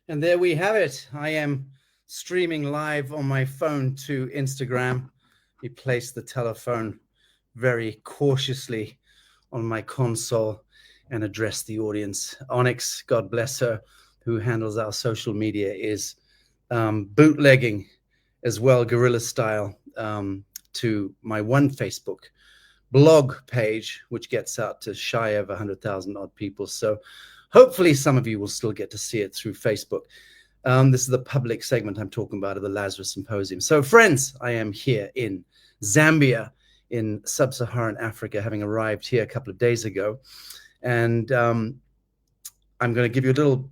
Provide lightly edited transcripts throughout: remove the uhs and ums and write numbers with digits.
And there we have it. I am streaming live on my phone to Instagram. We placed the telephone very cautiously on my console and addressed the audience. Onyx, God bless her, who handles our social media, is bootlegging as well, guerrilla style, to my one Facebook blog page, which gets out to shy of 100,000 odd people. So hopefully some of you will still get to see it through Facebook. This is the public segment I'm talking about of the Lazarus Symposium. So friends, I am here in Zambia in sub-Saharan Africa, having arrived here a couple of days ago. And I'm going to give you a little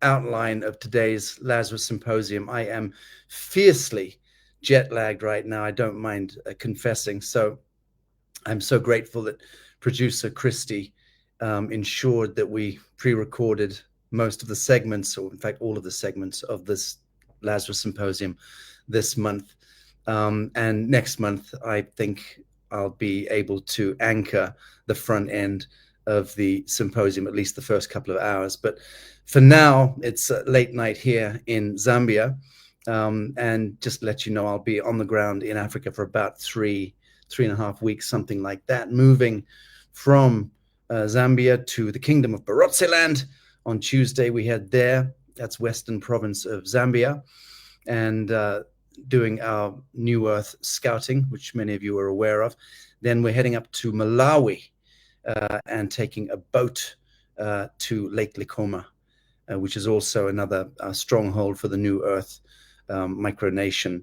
outline of today's Lazarus Symposium. I am fiercely jet lagged right now. I don't mind confessing. So I'm so grateful that producer Christy ensured that we pre-recorded most of the segments, or in fact all of the segments of this Lazarus Symposium this month. And next month, I think I'll be able to anchor the front end of the symposium, at least the first couple of hours. But for now, it's late night here in Zambia. And just to let you know, I'll be on the ground in Africa for about three and a half weeks, something like that, moving from Zambia to the Kingdom of Barotseland. On Tuesday, we head there. That's Western Province of Zambia. And doing our New Earth scouting, which many of you are aware of. Then we're heading up to Malawi and taking a boat to Lake Likoma, which is also another stronghold for the New Earth micronation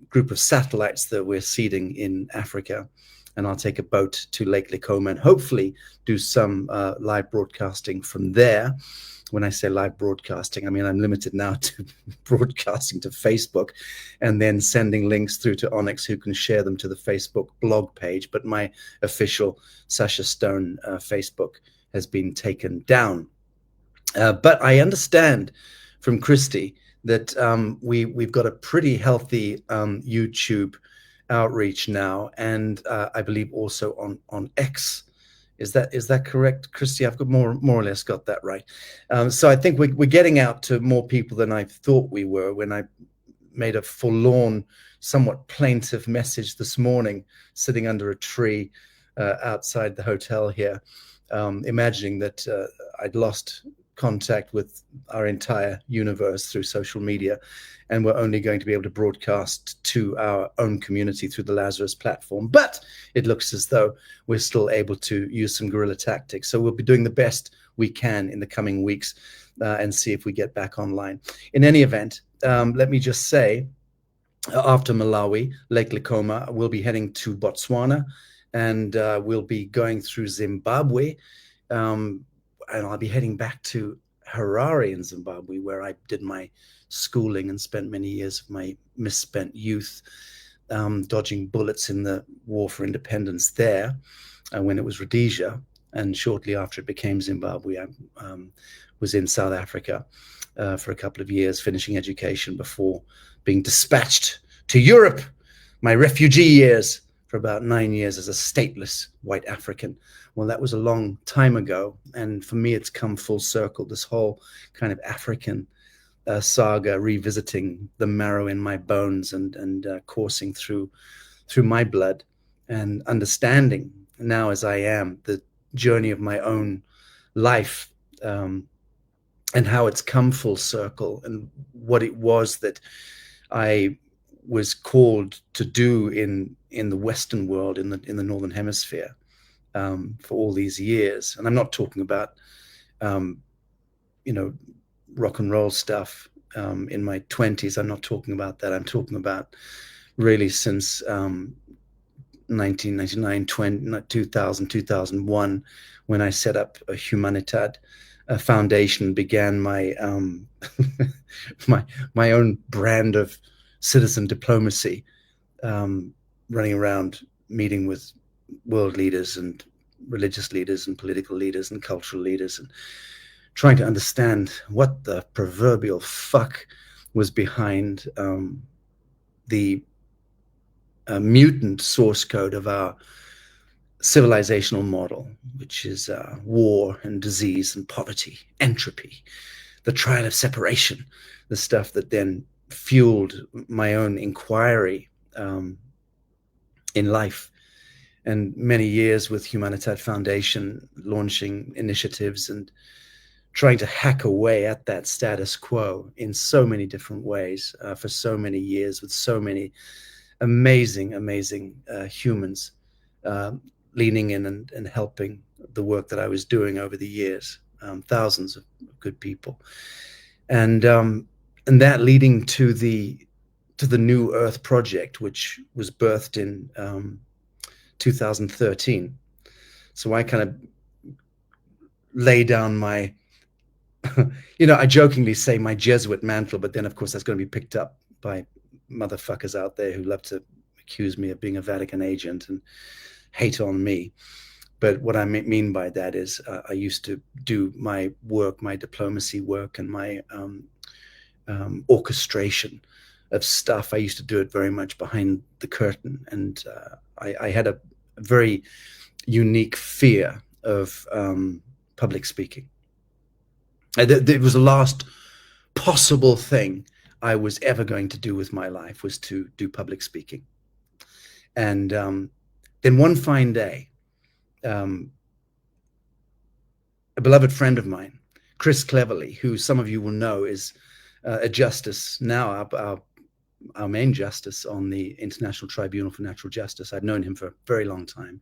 group of satellites that we're seeding in Africa. And I'll take a boat to Lake Likoma and hopefully do some live broadcasting from there. When I say live broadcasting, I mean, I'm limited now to broadcasting to Facebook and then sending links through to Onyx, who can share them to the Facebook blog page. But my official Sacha Stone Facebook has been taken down. But I understand from Christy that we've got a pretty healthy YouTube outreach now, and I believe also on X. Is that correct, Christy? I've got more or less got that right. So I think we're getting out to more people than I thought we were when I made a forlorn, somewhat plaintive message this morning, sitting under a tree outside the hotel here, imagining that I'd lost contact with our entire universe through social media, and we're only going to be able to broadcast to our own community through the Lazarus platform. But it looks as though we're still able to use some guerrilla tactics. So we'll be doing the best we can in the coming weeks and see if we get back online. In any event, let me just say, after Malawi, Lake Likoma, we'll be heading to Botswana, and we'll be going through Zimbabwe, and I'll be heading back to Harare in Zimbabwe, where I did my schooling and spent many years of my misspent youth dodging bullets in the war for independence there when it was Rhodesia. And shortly after it became Zimbabwe, I was in South Africa for a couple of years, finishing education before being dispatched to Europe, my refugee years, for about 9 years as a stateless white African. Well, that was a long time ago. And for me, it's come full circle, this whole kind of African saga, revisiting the marrow in my bones and coursing through my blood, and understanding now as I am the journey of my own life, and how it's come full circle, and what it was that I was called to do in the Western world, in the Northern Hemisphere, for all these years. And I'm not talking about rock and roll stuff in my 20s. I'm not talking about that. I'm talking about really since 1999, 2000, 2001, when I set up a Humanidad foundation, began my my own brand of citizen diplomacy, running around meeting with world leaders and religious leaders and political leaders and cultural leaders, and trying to understand what the proverbial fuck was behind the mutant source code of our civilizational model, which is war and disease and poverty, entropy, the trial of separation, the stuff that then fueled my own inquiry in life, and many years with Humanitat Foundation launching initiatives and trying to hack away at that status quo in so many different ways for so many years with so many amazing humans leaning in and helping the work that I was doing over the years, thousands of good people, and that leading to the New Earth Project, which was birthed in 2013. So I kind of lay down my, I jokingly say my Jesuit mantle, but then of course that's going to be picked up by motherfuckers out there who love to accuse me of being a Vatican agent and hate on me. But what I mean by that is I used to do my work, my diplomacy work, and my orchestration of stuff. I used to do it very much behind the curtain, and I had a very unique fear of public speaking. It was the last possible thing I was ever going to do with my life, was to do public speaking. And then one fine day, a beloved friend of mine, Chris Cleverly, who some of you will know is a justice now, our main justice on the International Tribunal for Natural Justice. I've known him for a very long time.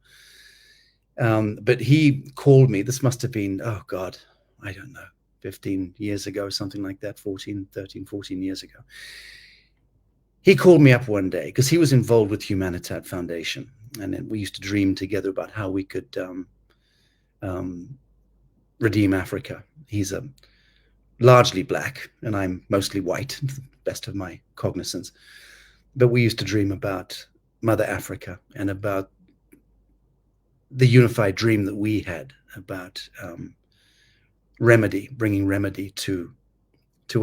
But he called me, this must have been, oh God, I don't know, 15 years ago, something like that, 13, 14 years ago. He called me up one day because he was involved with Humanitat Foundation. And then we used to dream together about how we could redeem Africa. He's a largely black, and I'm mostly white, to the best of my cognizance. But we used to dream about Mother Africa and about the unified dream that we had about remedy, bringing remedy to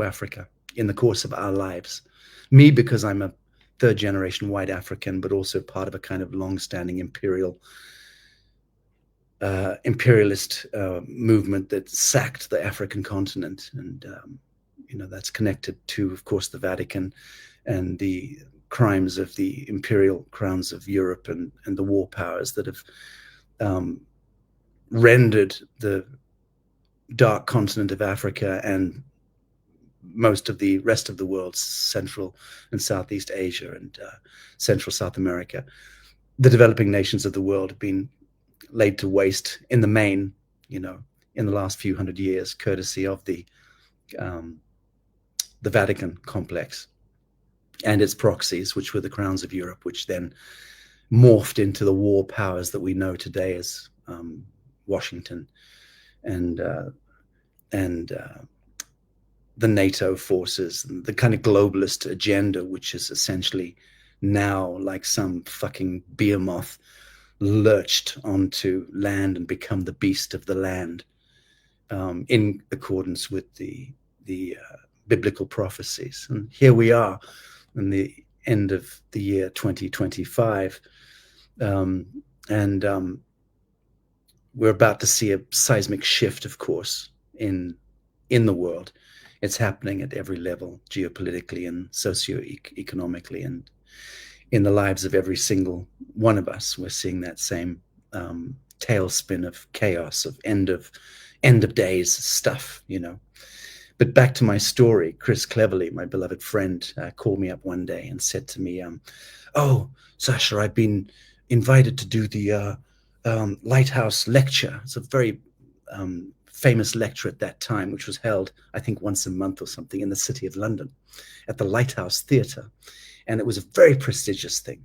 Africa in the course of our lives. Me, because I'm a third generation white African, but also part of a kind of long-standing imperialist movement that sacked the African continent. And, that's connected to, of course, the Vatican and the crimes of the imperial crowns of Europe and the war powers that have rendered the dark continent of Africa and most of the rest of the world, Central and Southeast Asia and Central South America, the developing nations of the world have been laid to waste in the main, in the last few hundred years, courtesy of the Vatican complex and its proxies, which were the crowns of Europe, which then morphed into the war powers that we know today as Washington and the NATO forces, the kind of globalist agenda, which is essentially now like some fucking behemoth lurched onto land and become the beast of the land, in accordance with the biblical prophecies. And here we are in the end of the year 2025, and we're about to see a seismic shift, of course, in the world. It's happening at every level, geopolitically and socio-economically, and in the lives of every single one of us. We're seeing that same tailspin of chaos, of end of days stuff, But back to my story, Chris Cleverly, my beloved friend, called me up one day and said to me, "Oh, Sacha, I've been invited to do the Lighthouse lecture." It's a very famous lecture at that time, which was held, I think, once a month or something in the city of London at the Lighthouse Theatre. And it was a very prestigious thing.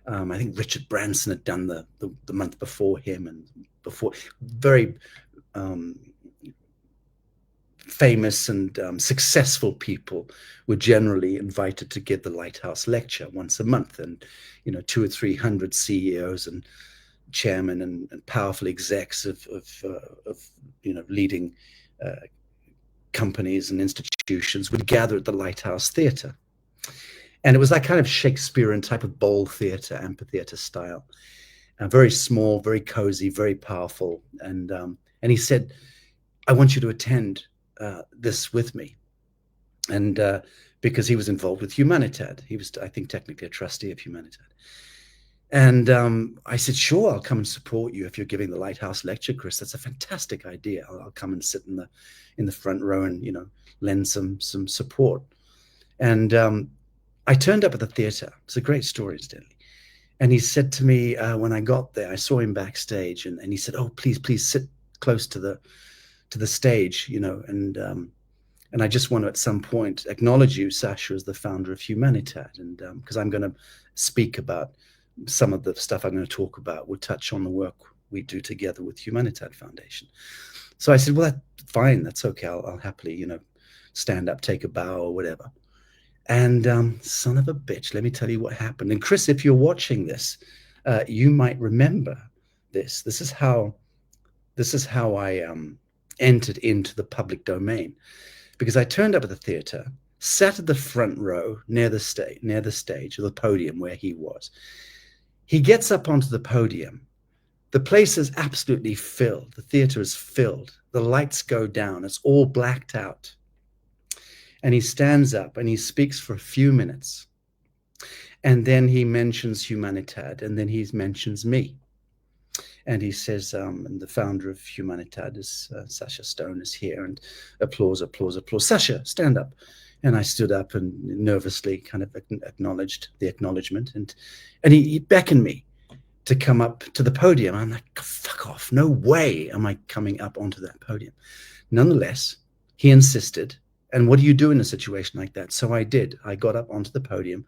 I think Richard Branson had done the month before him, and before very famous and successful people were generally invited to give the Lighthouse lecture once a month. And, 200 or 300 CEOs and chairmen and powerful execs of leading companies and institutions would gather at the Lighthouse Theatre. And it was that kind of Shakespearean type of bowl theatre, amphitheatre style, very small, very cozy, very powerful. And he said, "I want you to attend this with me. And because he was involved with Humanitad. He was, I think, technically a trustee of Humanitad. And I said, sure, I'll come and support you if you're giving the Lighthouse lecture, Chris. That's a fantastic idea. I'll come and sit in the front row and, you know, lend some support. And I turned up at the theater. It's a great story, incidentally. And he said to me, when I got there, I saw him backstage, and he said, oh, please sit close to the stage, you know, and I just want to at some point acknowledge you, Sacha, as the founder of Humanitad, and because I'm going to speak about some of the stuff I'm going to talk about will touch on the work we do together with Humanitad Foundation. So I said, well, that's fine, that's okay. I'll happily, you know, stand up, take a bow or whatever. And son of a bitch, let me tell you what happened. And Chris, if you're watching this, you might remember this. This is how I entered into the public domain, because I turned up at the theater, sat at the front row near the stage, or the podium where he was. He gets up onto the podium. The place is absolutely filled. The theater is filled. The lights go down. It's all blacked out. And he stands up and he speaks for a few minutes. And then he mentions Humanitad, and then he mentions me. And he says, and the founder of Humanitad is Sacha Stone is here, and applause, applause, applause. Sacha, stand up. And I stood up and nervously kind of acknowledged the acknowledgement. And he beckoned me to come up to the podium. I'm like, fuck off. No way am I coming up onto that podium. Nonetheless, he insisted. And what do you do in a situation like that? So I did. I got up onto the podium,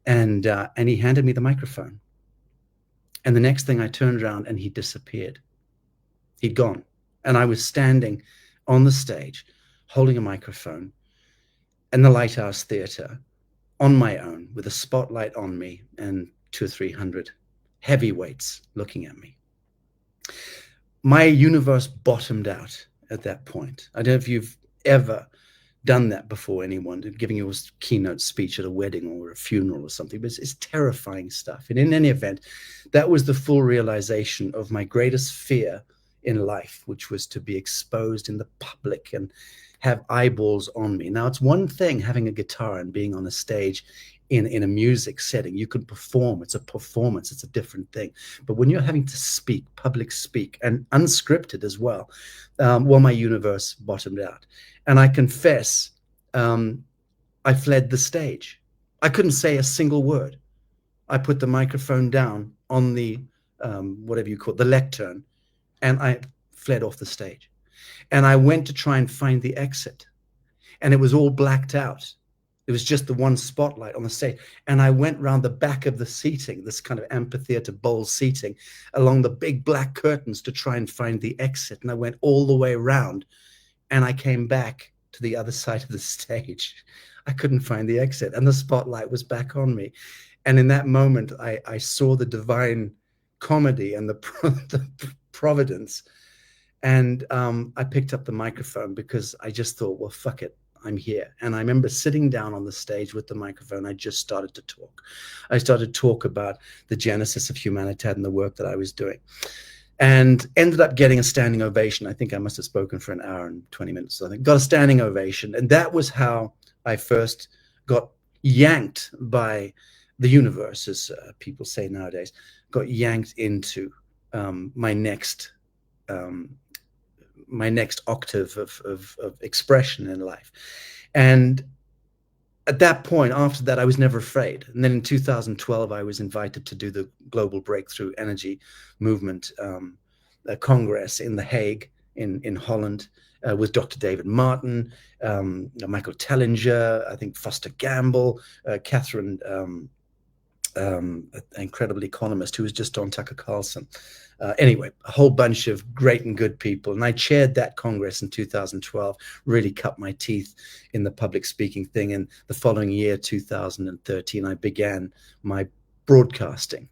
and he handed me the microphone. And the next thing I turned around and he disappeared. He'd gone. And I was standing on the stage holding a microphone in the Lighthouse Theater on my own with a spotlight on me and 200 or 300 heavyweights looking at me. My universe bottomed out at that point. I don't know if you've ever done that before, anyone giving you a keynote speech at a wedding or a funeral or something, but it's terrifying stuff. And in any event, that was the full realization of my greatest fear in life, which was to be exposed in the public and have eyeballs on me. Now, it's one thing having a guitar and being on a stage in a music setting. You can perform. It's a performance. It's a different thing. But when you're having to speak, public speak, and unscripted as well, well, my universe bottomed out. And I confess, I fled the stage. I couldn't say a single word. I put the microphone down on the, whatever you call it, the lectern, and I fled off the stage. And I went to try and find the exit. And it was all blacked out. It was just the one spotlight on the stage. And I went round the back of the seating, this kind of amphitheater bowl seating, along the big black curtains to try and find the exit. And I went all the way around, and I came back to the other side of the stage. I couldn't find the exit, and the spotlight was back on me. And in that moment, I saw the divine comedy and the providence. And I picked up the microphone because I just thought, well, fuck it. I'm here. And I remember sitting down on the stage with the microphone. I just started to talk. I started to talk about the genesis of Humanitad and the work that I was doing, and ended up getting a standing ovation. I think I must have spoken for an hour and 20 minutes. So I think got a standing ovation. And that was how I first got yanked by the universe, as people say nowadays, got yanked into my next octave of expression in life. And at that point, after that, I was never afraid. And then in 2012, I was invited to do the Global Breakthrough Energy Movement Congress in The Hague in Holland with Dr. David Martin, Michael Tellinger, I think Foster Gamble, Catherine, an incredible economist who was just on Tucker Carlson. Anyway, a whole bunch of great and good people. And I chaired that Congress in 2012, really cut my teeth in the public speaking thing. And the following year, 2013, I began my broadcasting,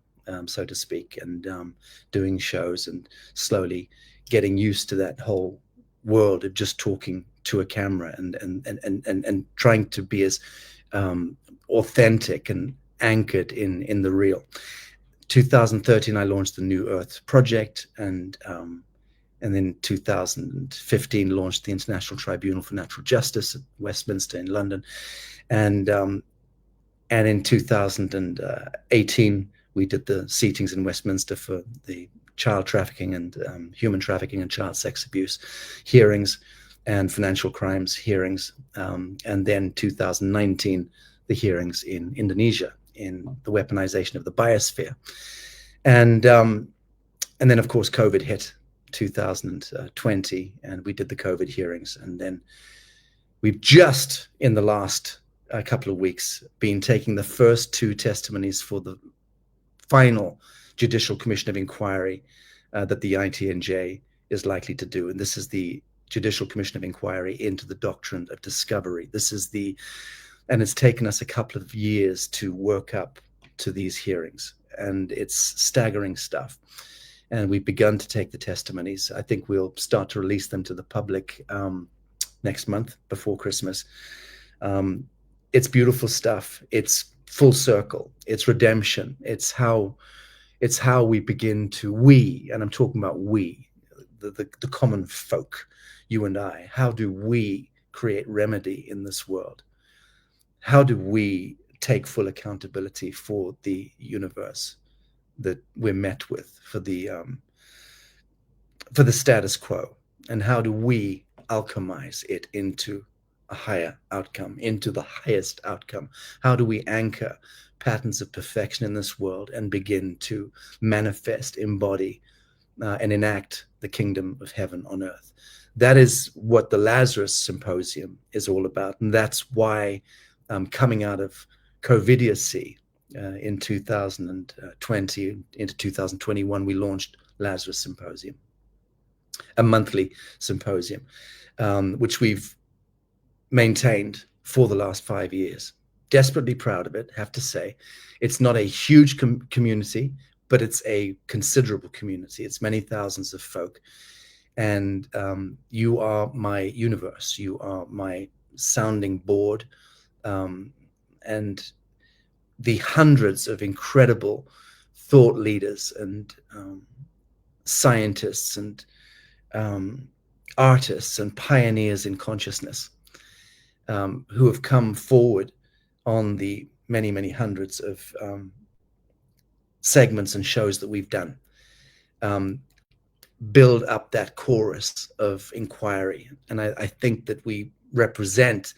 so to speak, and doing shows and slowly getting used to that whole world of just talking to a camera and trying to be as authentic and anchored in the real. 2013, I launched the New Earth Project, and And then 2015 launched the International Tribunal for Natural Justice at Westminster in London. And in 2018, we did the seatings in Westminster for the child trafficking and human trafficking and child sex abuse hearings and financial crimes hearings. And then 2019, the hearings in Indonesia in the weaponization of the biosphere. And then, of course, COVID hit 2020, and we did the COVID hearings. And then we've just, in the last couple of weeks, been taking the first 2 testimonies for the final Judicial Commission of Inquiry that the ITNJ is likely to do. And this is the Judicial Commission of Inquiry into the doctrine of discovery. And it's taken us a couple of years to work up to these hearings, and it's staggering stuff. And we've begun to take the testimonies. I think we'll start to release them to the public next month before Christmas. It's beautiful stuff. It's full circle. It's redemption. It's how we begin to, and I'm talking about we, the common folk, you and I, how do we create remedy in this world? How do we take full accountability for the universe that we're met with, for the status quo? And how do we alchemize it into a higher outcome, into the highest outcome? How do we anchor patterns of perfection in this world and begin to manifest, embody, and enact the kingdom of heaven on earth? That is what the Lazarus Symposium is all about. And that's why coming out of COVIDiocy in 2020 into 2021, we launched Lazarus Symposium, a monthly symposium, which we've maintained for the last 5 years. Desperately proud of it, have to say. It's not a huge community, but it's a considerable community. It's many thousands of folk. And you are my universe. You are my sounding board. And the hundreds of incredible thought leaders and scientists and artists and pioneers in consciousness who have come forward on the many, many hundreds of segments and shows that we've done, build up that chorus of inquiry. And I think that we represent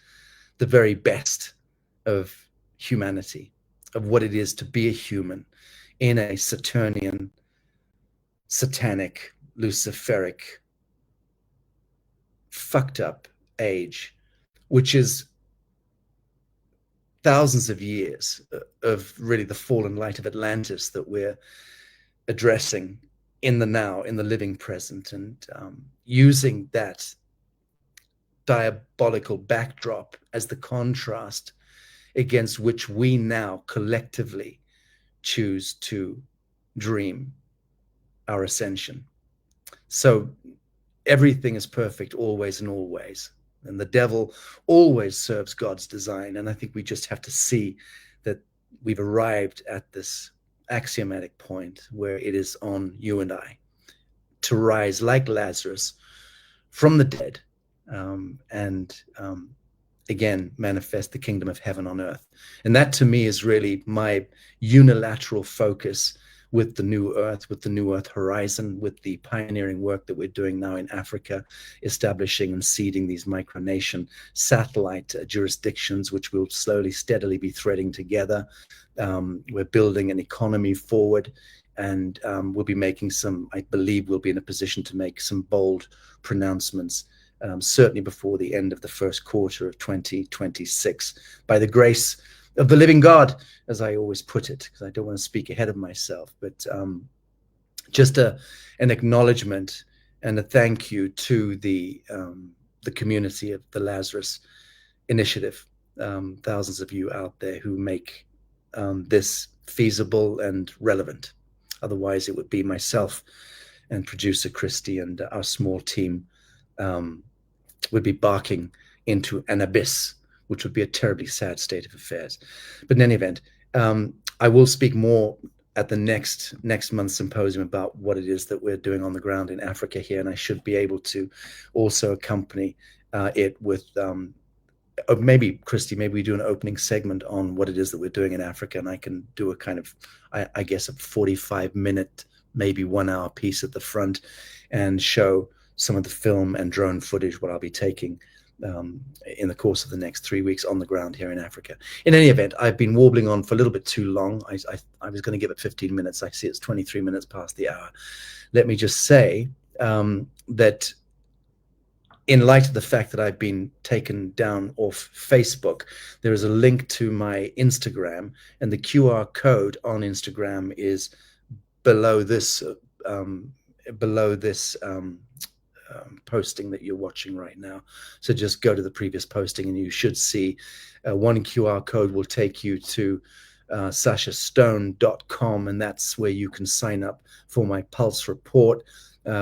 the very best of humanity, of what it is to be a human in a Saturnian, satanic, luciferic, fucked up age, which is thousands of years of really the fallen light of Atlantis that we're addressing in the now, in the living present, and using that diabolical backdrop as the contrast against which we now collectively choose to dream our ascension. So everything is perfect always and always, and the devil always serves God's design. And I think we just have to see that we've arrived at this axiomatic point where it is on you and I to rise like Lazarus from the dead, and again manifest the kingdom of heaven on earth. And that to me is really my unilateral focus with the new earth, with the new earth horizon, with the pioneering work that we're doing now in Africa, establishing and seeding these micronation satellite jurisdictions, which will slowly, steadily be threading together. We're building an economy forward, and we'll be making some, I believe we'll be in a position to make some bold pronouncements, certainly before the end of the first quarter of 2026, by the grace of the living God, as I always put it, because I don't want to speak ahead of myself, but just an acknowledgement and a thank you to the community of the Lazarus Initiative, thousands of you out there who make this feasible and relevant. Otherwise, it would be myself and producer Christy and our small team would be barking into an abyss, which would be a terribly sad state of affairs. But in any event, I will speak more at the next month's symposium about what it is that we're doing on the ground in Africa here, and I should be able to also accompany it with maybe, Christy, maybe we do an opening segment on what it is that we're doing in Africa, and I can do a kind of, I guess, a 45-minute, maybe 1 hour piece at the front and show some of the film and drone footage, what I'll be taking in the course of the next 3 weeks on the ground here in Africa. In any event, I've been warbling on for a little bit too long. I was going to give it 15 minutes. I see it's 23 minutes past the hour. Let me just say that in light of the fact that I've been taken down off Facebook, there is a link to my Instagram, and the QR code on Instagram is below this posting that you're watching right now. So just go to the previous posting and you should see one QR code will take you to sachastone.com, and that's where you can sign up for my Pulse report,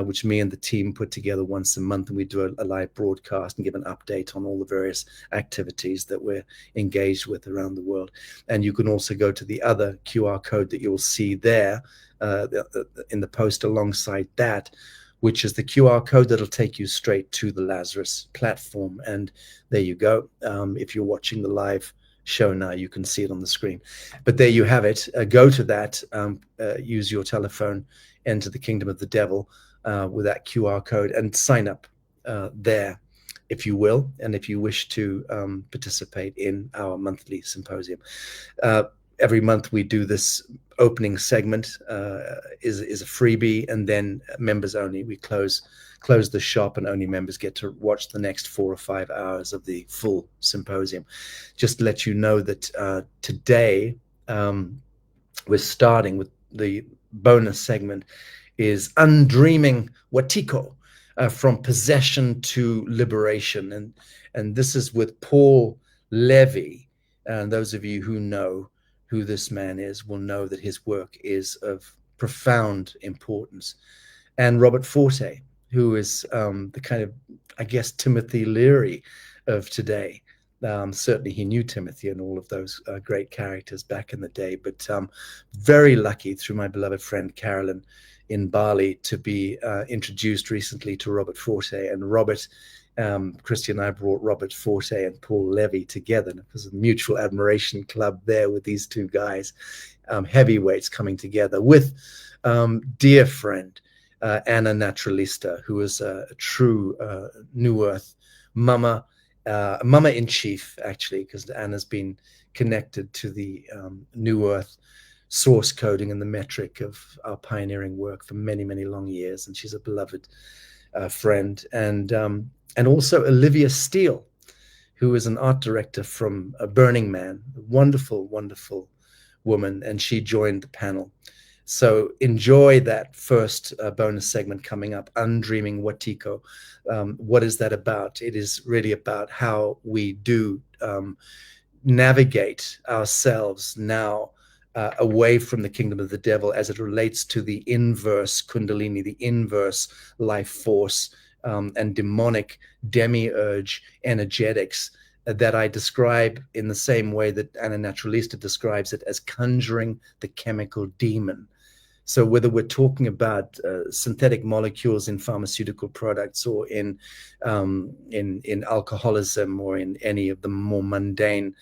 which me and the team put together once a month, and we do a live broadcast and give an update on all the various activities that we're engaged with around the world. And you can also go to the other QR code that you'll see there in the post alongside that, which is the QR code that'll take you straight to the Lazarus platform. And there you go. If you're watching the live show now, you can see it on the screen. But there you have it. Go to that, use your telephone, enter the kingdom of the devil with that QR code, and sign up there, if you will, and if you wish to participate in our monthly symposium. Every month we do this opening segment, is a freebie, and then members only. We close the shop, and only members get to watch the next 4 or 5 hours of the full symposium. Just to let you know that today we're starting with the bonus segment is Undreaming Wetiko, from possession to liberation, and this is with Paul Levy. And those of you who know who this man is will know that his work is of profound importance. And Robert Forte, who is the kind of, I guess, Timothy Leary of today. Certainly he knew Timothy and all of those great characters back in the day, but very lucky through my beloved friend Carolyn in Bali to be introduced recently to Robert Forte. And Robert, Christy and I brought Robert Forte and Paul Levy together. And it was a mutual admiration club there with these two guys, heavyweights coming together with dear friend Anna Naturalista, who is a true New Earth mama in chief, actually, because Anna's been connected to the New Earth source coding and the metric of our pioneering work for many, many long years, and she's a beloved friend. And also Olivia Steele, who is an art director from Burning Man, a wonderful, wonderful woman, and she joined the panel. So enjoy that first bonus segment coming up, Undreaming Wetiko. What is that about? It is really about how we do navigate ourselves now away from the kingdom of the devil as it relates to the inverse Kundalini, the inverse life force, and demonic demiurge energetics that I describe in the same way that Anna Naturalista describes it, as conjuring the chemical demon. So whether we're talking about synthetic molecules in pharmaceutical products, or in alcoholism, or in any of the more mundane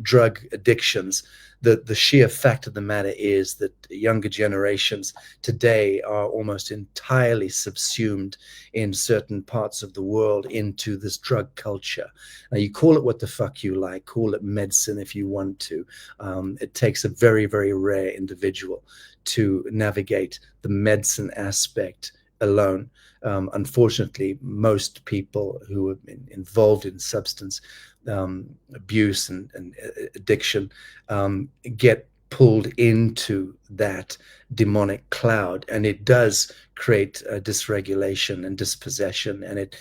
drug addictions, the sheer fact of the matter is that younger generations today are almost entirely subsumed in certain parts of the world into this drug culture. Now, you call it what the fuck you like, call it medicine if you want to. It takes a very, very rare individual to navigate the medicine aspect alone. Unfortunately, most people who have been involved in substance abuse and addiction get pulled into that demonic cloud, and it does create dysregulation and dispossession, and it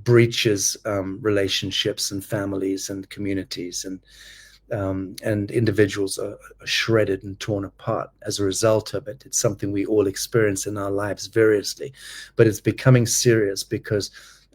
breaches relationships and families and communities, and individuals are shredded and torn apart as a result of it. It's something we all experience in our lives variously, but it's becoming serious because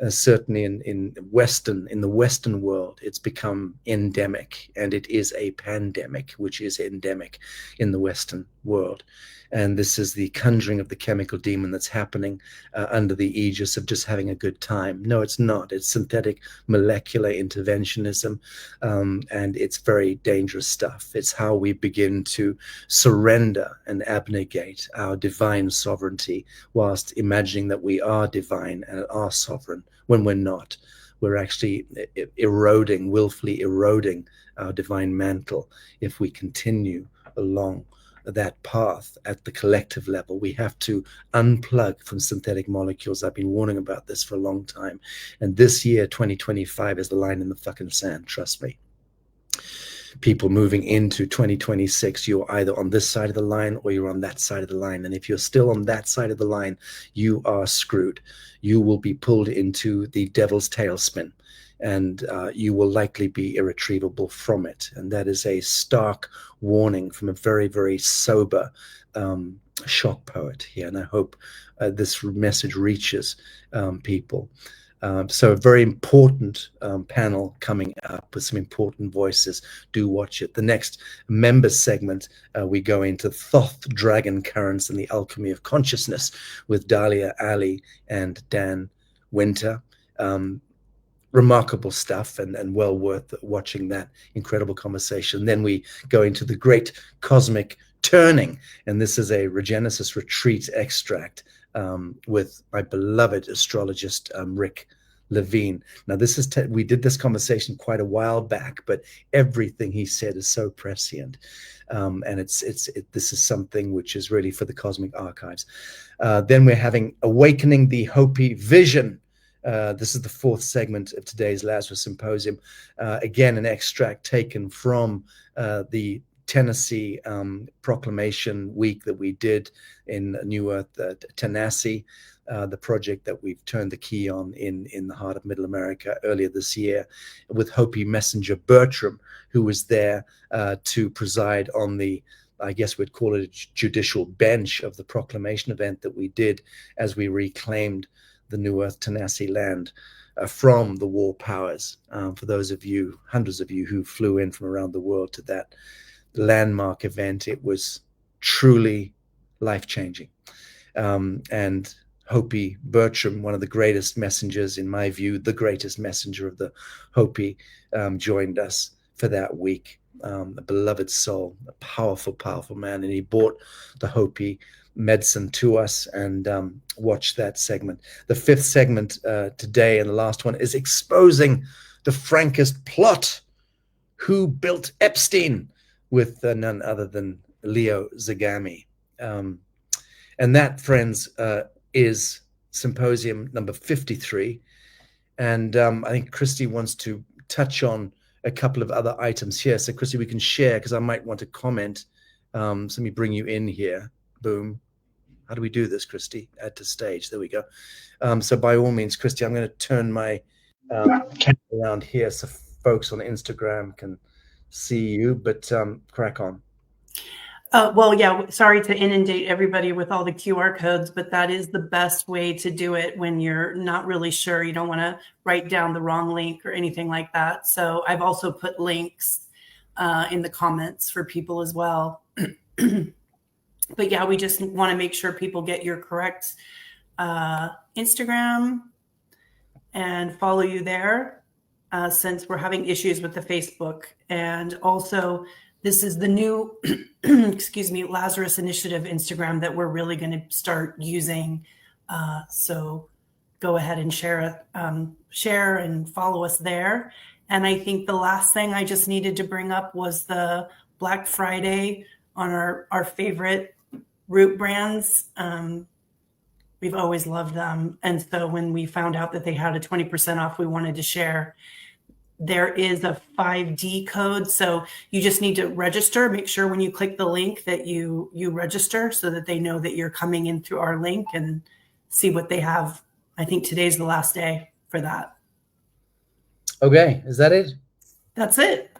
certainly in the Western world, it's become endemic, and it is a pandemic, which is endemic in the Western world. And this is the conjuring of the chemical demon that's happening under the aegis of just having a good time. No, it's not. It's synthetic molecular interventionism, and it's very dangerous stuff. It's how we begin to surrender and abnegate our divine sovereignty whilst imagining that we are divine and are sovereign when we're not. We're actually eroding, willfully eroding our divine mantle if we continue along that path at the collective level. We have to unplug from synthetic molecules. I've been warning about this for a long time. And this year, 2025, is the line in the fucking sand, trust me. People moving into 2026, you're either on this side of the line or you're on that side of the line. And if you're still on that side of the line, you are screwed. You will be pulled into the devil's tailspin, and you will likely be irretrievable from it. And that is a stark warning from a very, very sober shock poet here. And I hope this message reaches people. So a very important panel coming up with some important voices. Do watch it. The next members segment, we go into Thoth, Dragon Currents, and the Alchemy of Consciousness with Dalia, Ali, and Dan Winter. Remarkable stuff, and well worth watching that incredible conversation. Then we go into the Great Cosmic Turning, and this is a Regenesis retreat extract with my beloved astrologist Rick Levine. Now this is we did this conversation quite a while back, but everything he said is so prescient, and this is something which is really for the cosmic archives. Then we're having Awakening the Hopi Vision. This is the fourth segment of today's Lazarus Symposium. Again, an extract taken from the Tanasi proclamation week that we did in New Earth, Tanasi, the project that we've turned the key on in the heart of Middle America earlier this year, with Hopi Messenger Bertram, who was there to preside on the, I guess we'd call it a judicial bench of the proclamation event that we did as we reclaimed the New Earth Tanasi land from the war powers. For those of you, hundreds of you who flew in from around the world to that landmark event, it was truly life-changing. And Hopi Bertram, one of the greatest messengers, in my view, the greatest messenger of the Hopi, joined us for that week. A beloved soul, a powerful, powerful man. And he brought the Hopi medicine to us, and watch that segment. The fifth segment today, and the last one, is Exposing the Frankist Plot. Who built Epstein? With none other than Leo Zagami. And that, friends, is Symposium number 53. And I think Christy wants to touch on a couple of other items here. So Christy, we can share, because I might want to comment. So let me bring you in here. Boom. How do we do this, Christy? Add to stage. There we go. So by all means, Christy, I'm going to turn my camera around here so folks on Instagram can see you, but crack on. Well, yeah, sorry to inundate everybody with all the QR codes, but that is the best way to do it when you're not really sure. You don't want to write down the wrong link or anything like that. So I've also put links in the comments for people as well. But yeah, we just want to make sure people get your correct Instagram and follow you there, since we're having issues with the Facebook. And also, this is the new, excuse me, Lazarus Initiative Instagram that we're really going to start using. So go ahead and share and follow us there. And I think the last thing I just needed to bring up was the Black Friday on our favorite root brands. We've always loved them. And so when we found out that they had a 20% off, we wanted to share. There is a 5D code. So you just need to register. Make sure when you click the link that you register so that they know that you're coming in through our link, and see what they have. I think today's the last day for that. Okay. Is that it? That's it.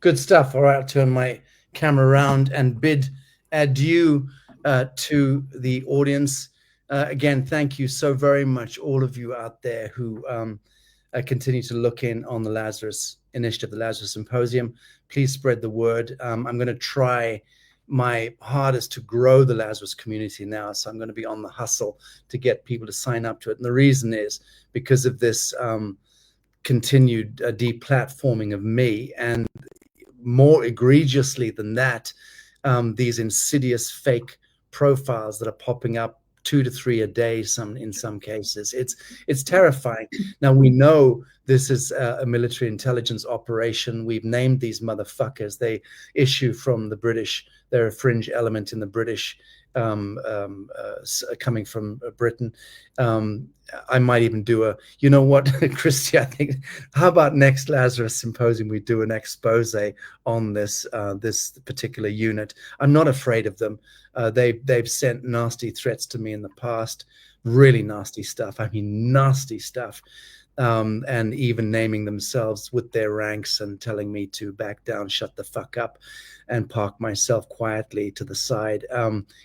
Good stuff. All right. I'll turn my camera around and bid adieu to the audience. Again, thank you so very much, all of you out there who continue to look in on the Lazarus Initiative, the Lazarus Symposium. Please spread the word. I'm going to try my hardest to grow the Lazarus community now, so I'm going to be on the hustle to get people to sign up to it. And the reason is because of this continued deplatforming of me, and more egregiously than that, these insidious fake profiles that are popping up 2 to 3 a day, in some cases. It's terrifying. Now, we know this is a military intelligence operation. We've named these motherfuckers. They issue from the British. They're a fringe element in the British, coming from Britain. I might even do a, you know what, Christy, I think, how about next Lazarus Symposium we do an expose on this this particular unit. I'm not afraid of them. They've sent nasty threats to me in the past, really nasty stuff. I mean, nasty stuff. And even naming themselves with their ranks and telling me to back down, shut the fuck up, and park myself quietly to the side.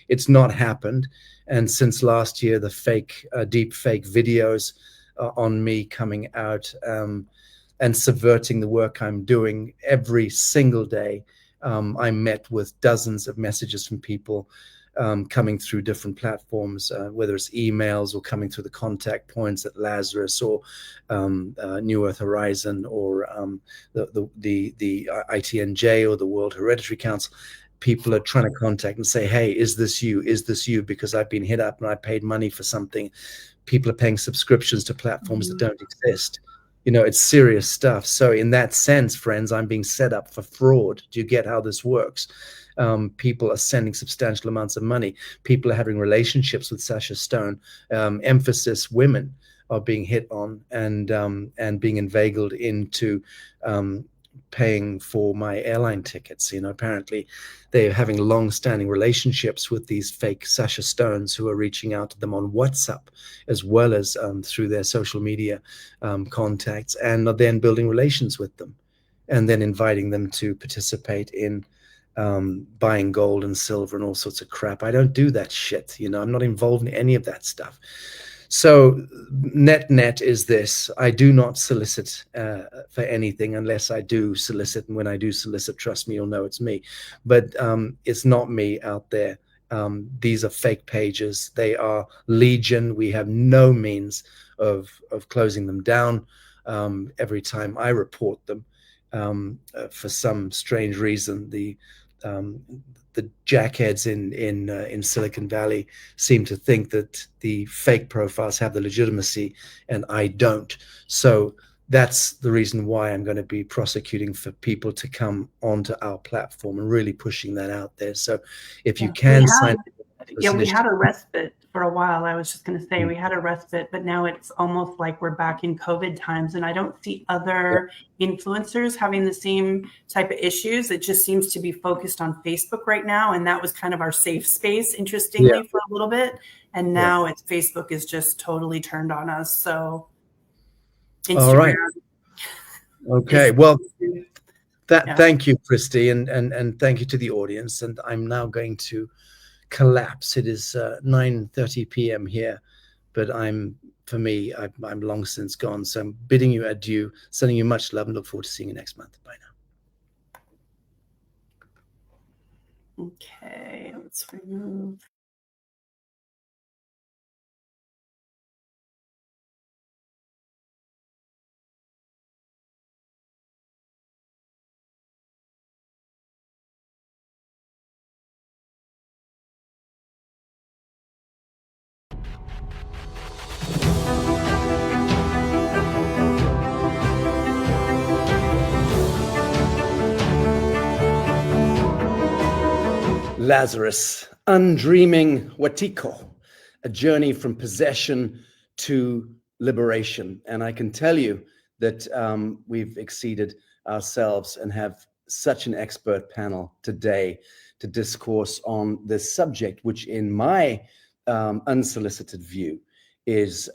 It's not happened. And since last year, the deep fake videos on me coming out and subverting the work I'm doing every single day, I met with dozens of messages from people coming through different platforms, whether it's emails or coming through the contact points at Lazarus or New Earth Horizon or the ITNJ or the World Hereditary Council. People are trying to contact and say, hey, is this you? Is this you? Because I've been hit up and I paid money for something. People are paying subscriptions to platforms that don't exist. You know, it's serious stuff. So in that sense, friends, I'm being set up for fraud. Do you get how this works? People are sending substantial amounts of money. People are having relationships with Sacha Stone. Emphasis women are being hit on and being inveigled into paying for my airline tickets. You know, apparently they're having long-standing relationships with these fake Sacha Stones who are reaching out to them on WhatsApp as well as through their social media contacts, and are then building relations with them and then inviting them to participate in buying gold and silver and all sorts of crap. I don't do that shit. You know, I'm not involved in any of that stuff. So net is this: I do not solicit for anything unless I do solicit, and when I do solicit, trust me, you'll know it's me. But it's not me out there. These are fake pages. They are legion. We have no means of closing them down. Every time I report them, for some strange reason, the jackheads in Silicon Valley seem to think that the fake profiles have the legitimacy and I don't. So that's the reason why I'm going to be prosecuting for people to come onto our platform and really pushing that out there. So if you can sign up. Yeah, we had a respite for a while. I was just going to say we had a respite, but now it's almost like we're back in COVID times, and I don't see other influencers having the same type of issues. It just seems to be focused on Facebook right now, and that was kind of our safe space, interestingly, for a little bit. And now it's Facebook is just totally turned on us. So Instagram. All right. Okay. Well, thank you, Christy, and thank you to the audience. And I'm now going to collapse. It is 9:30 p.m. here, but for me, I'm long since gone. So I'm bidding you adieu, sending you much love, and look forward to seeing you next month. Bye now. Okay, let's remove. Lazarus, undreaming Wetiko, a journey from possession to liberation. And I can tell you that we've exceeded ourselves and have such an expert panel today to discourse on this subject, which in my unsolicited view is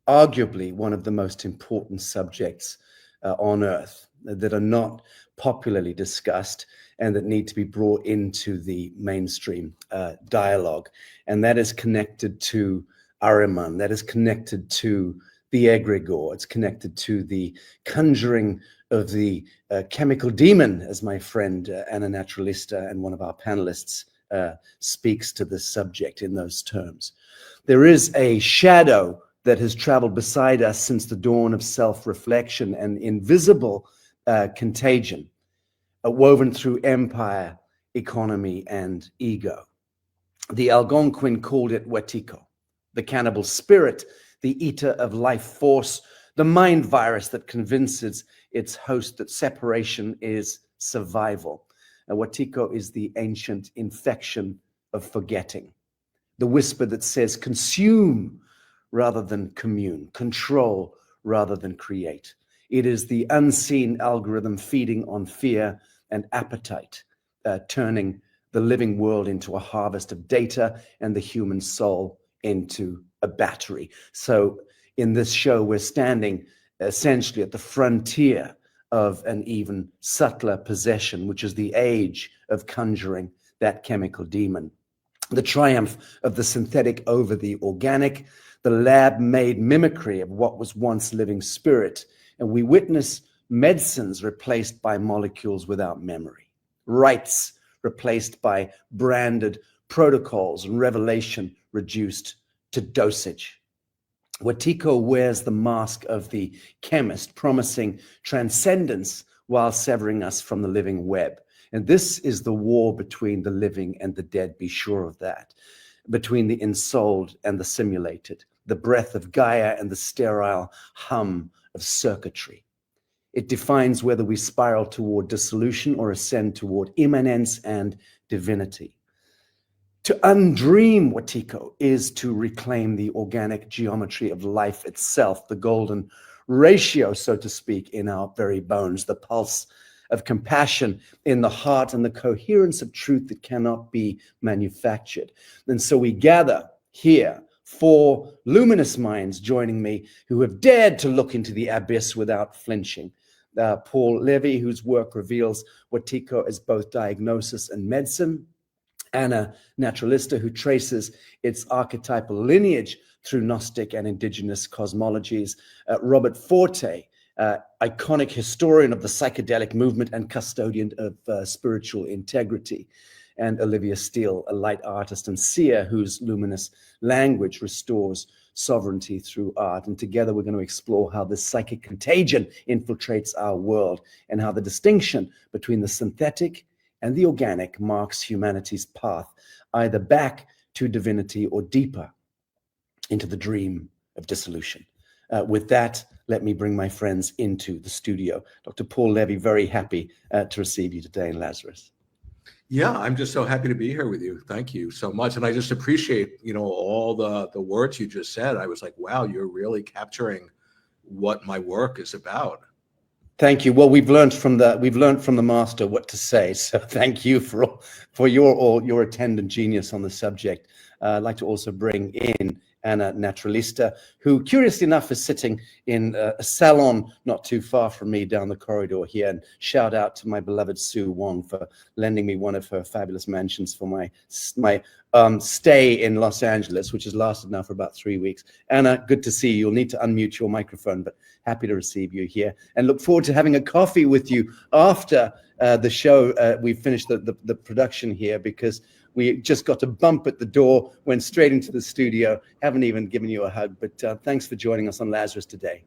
arguably one of the most important subjects on Earth. that are not popularly discussed and that need to be brought into the mainstream dialogue. And that is connected to Ahriman, that is connected to the egregore, it's connected to the conjuring of the chemical demon, as my friend Anna Naturalista and one of our panelists speaks to this subject in those terms. There is a shadow that has traveled beside us since the dawn of self-reflection, an invisible contagion woven through empire, economy, and ego. The Algonquin called it Wetiko, the cannibal spirit, the eater of life force, the mind virus that convinces its host that separation is survival. Wetiko is the ancient infection of forgetting, the whisper that says consume rather than commune, control rather than create. It is the unseen algorithm feeding on fear and appetite, turning the living world into a harvest of data and the human soul into a battery. So in this show, we're standing essentially at the frontier of an even subtler possession, which is the age of conjuring that chemical demon. The triumph of the synthetic over the organic, the lab-made mimicry of what was once living spirit. And we witness medicines replaced by molecules without memory, rites replaced by branded protocols, and revelation reduced to dosage. Wetiko wears the mask of the chemist, promising transcendence while severing us from the living web. And this is the war between the living and the dead, be sure of that, between the ensouled and the simulated, the breath of Gaia and the sterile hum of circuitry. It defines whether we spiral toward dissolution or ascend toward immanence and divinity. To undream Wetiko is to reclaim the organic geometry of life itself, the golden ratio, so to speak, in our very bones, the pulse of compassion in the heart, and the coherence of truth that cannot be manufactured. And so we gather here, 4 luminous minds joining me who have dared to look into the abyss without flinching. Paul Levy, whose work reveals Wetiko as both diagnosis and medicine. Anna Naturalista, who traces its archetypal lineage through Gnostic and indigenous cosmologies. Robert Forte, iconic historian of the psychedelic movement and custodian of spiritual integrity. And Olivia Steele, a light artist and seer whose luminous language restores sovereignty through art. And together we're going to explore how this psychic contagion infiltrates our world and how the distinction between the synthetic and the organic marks humanity's path, either back to divinity or deeper into the dream of dissolution. With that, let me bring my friends into the studio. Dr. Paul Levy, very happy to receive you today in Lazarus. Yeah, I'm just so happy to be here with you. Thank you so much. And I just appreciate, all the words you just said. I was like, wow, you're really capturing what my work is about. Thank you. Well, we've learned from the master what to say. So thank you for your attendant genius on the subject. I'd like to also bring in Anna Naturalista, who curiously enough is sitting in a salon not too far from me down the corridor here. And shout out to my beloved Sue Wong for lending me one of her fabulous mansions for my stay in Los Angeles, which has lasted now for about 3 weeks. Anna, good to see you. You'll need to unmute your microphone, but happy to receive you here and look forward to having a coffee with you after the show. We've finished the production here because we just got a bump at the door, went straight into the studio, haven't even given you a hug, but thanks for joining us on Lazarus today.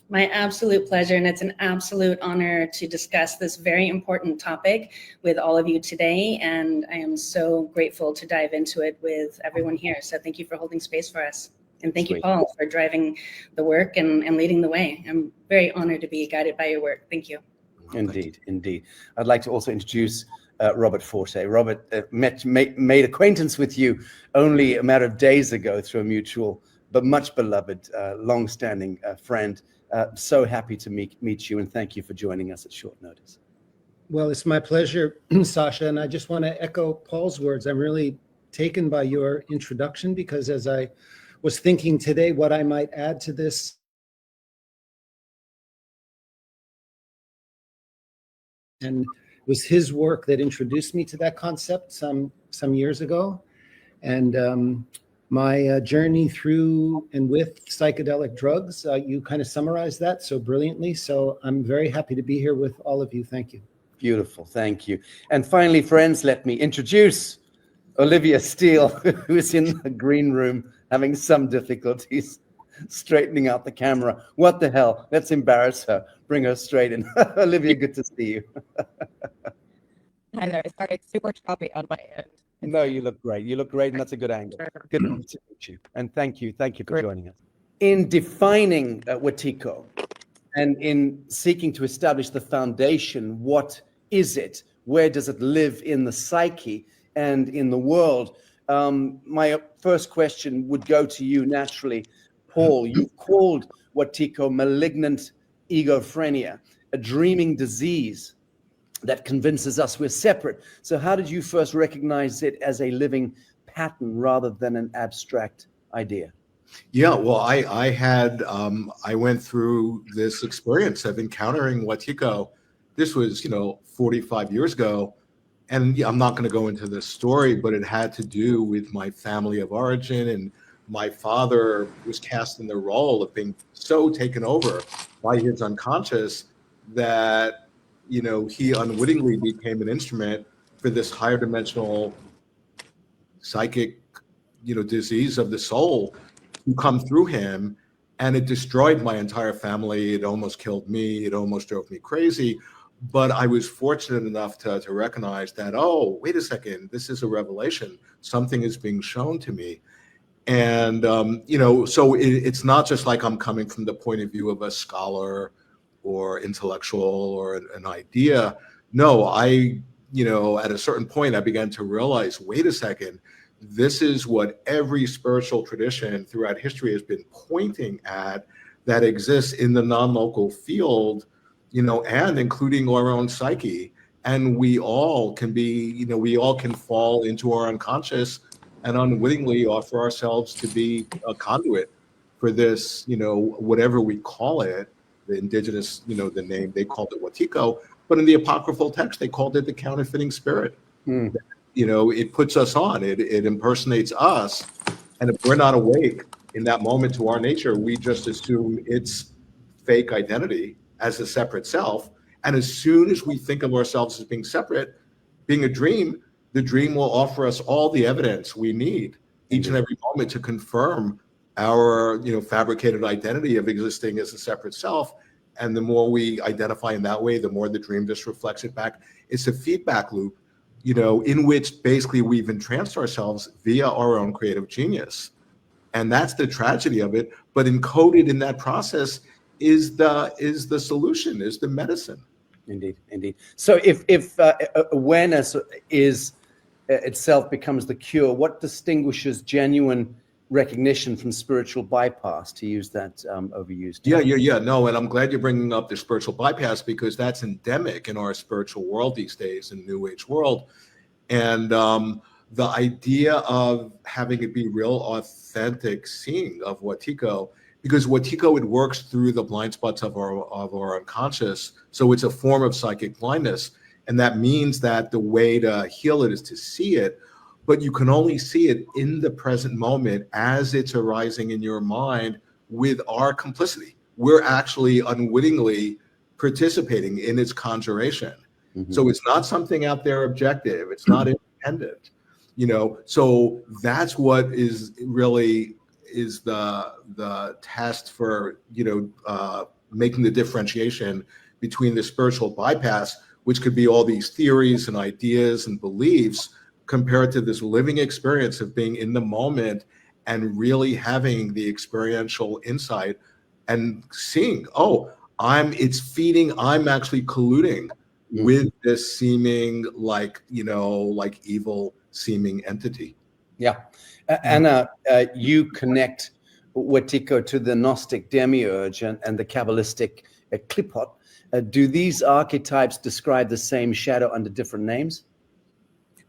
My absolute pleasure, and it's an absolute honor to discuss this very important topic with all of you today, and I am so grateful to dive into it with everyone here. So thank you for holding space for us. And thank you, Paul, for driving the work and leading the way. I'm very honored to be guided by your work. Thank you. Indeed, indeed. I'd like to also introduce Robert Forte. Robert made acquaintance with you only a matter of days ago through a mutual but much beloved, long-standing friend. So happy to meet you, and thank you for joining us at short notice. Well, it's my pleasure, Sacha, and I just want to echo Paul's words. I'm really taken by your introduction because as I was thinking today what I might add to this And it was his work that introduced me to that concept some years ago. And my journey through and with psychedelic drugs, you kind of summarized that so brilliantly. So I'm very happy to be here with all of you. Thank you. Beautiful. Thank you. And finally, friends, let me introduce Olivia Steele, who is in the green room having some difficulties straightening out the camera. What the hell? Let's embarrass her. Bring her straight in. Olivia, good to see you. I know, sorry, it's super choppy on my end. No, you look great. You look great, and that's a good angle. Good to meet you. And thank you for joining us. In defining Wetiko and in seeking to establish the foundation, what is it? Where does it live in the psyche and in the world? My first question would go to you naturally, Paul. You've called Wetiko malignant egophrenia, a dreaming disease that convinces us we're separate. So how did you first recognize it as a living pattern rather than an abstract idea? Yeah, well, I went through this experience of encountering Wetiko. This was, 45 years ago. And I'm not going to go into this story, but it had to do with my family of origin. And my father was cast in the role of being so taken over by his unconscious that he unwittingly became an instrument for this higher dimensional psychic, disease of the soul to come through him. And it destroyed my entire family. It almost killed me. It almost drove me crazy. But I was fortunate enough to recognize that, oh, wait a second, this is a revelation. Something is being shown to me. And, so it's not just like I'm coming from the point of view of a scholar or intellectual or an idea. No, at a certain point, I began to realize, wait a second, this is what every spiritual tradition throughout history has been pointing at, that exists in the non-local field, and including our own psyche. And we all can be, we all can fall into our unconscious and unwittingly offer ourselves to be a conduit for this, whatever we call it. The indigenous, the name, they called it Wetiko, but in the apocryphal text, they called it the counterfeiting spirit. It puts us on, it impersonates us. And if we're not awake in that moment to our nature, we just assume it's fake identity as a separate self. And as soon as we think of ourselves as being separate, being a dream, the dream will offer us all the evidence we need each and every moment to confirm our fabricated identity of existing as a separate self. And the more we identify in that way, the more the dream just reflects it back. It's a feedback loop, in which basically we've entranced ourselves via our own creative genius. And that's the tragedy of it. But encoded in that process is the solution, is the medicine. Indeed. So if awareness is itself becomes the cure, what distinguishes genuine recognition from spiritual bypass, to use that overused term? Yeah. No, and I'm glad you're bringing up the spiritual bypass, because that's endemic in our spiritual world these days, in New Age world. And the idea of having it be real, authentic seeing of Wetiko, because Wetiko, it works through the blind spots of our unconscious. So it's a form of psychic blindness. And that means that the way to heal it is to see it. But you can only see it in the present moment as it's arising in your mind with our complicity. We're actually unwittingly participating in its conjuration. So it's not something out there objective. It's not independent, So that's what is really is the test for, making the differentiation between the spiritual bypass, which could be all these theories and ideas and beliefs, compared to this living experience of being in the moment and really having the experiential insight and seeing, I'm actually colluding with this seeming like evil seeming entity. Yeah. Anna, you connect Wetiko to the Gnostic demiurge and the Kabbalistic Klipot. Do these archetypes describe the same shadow under different names?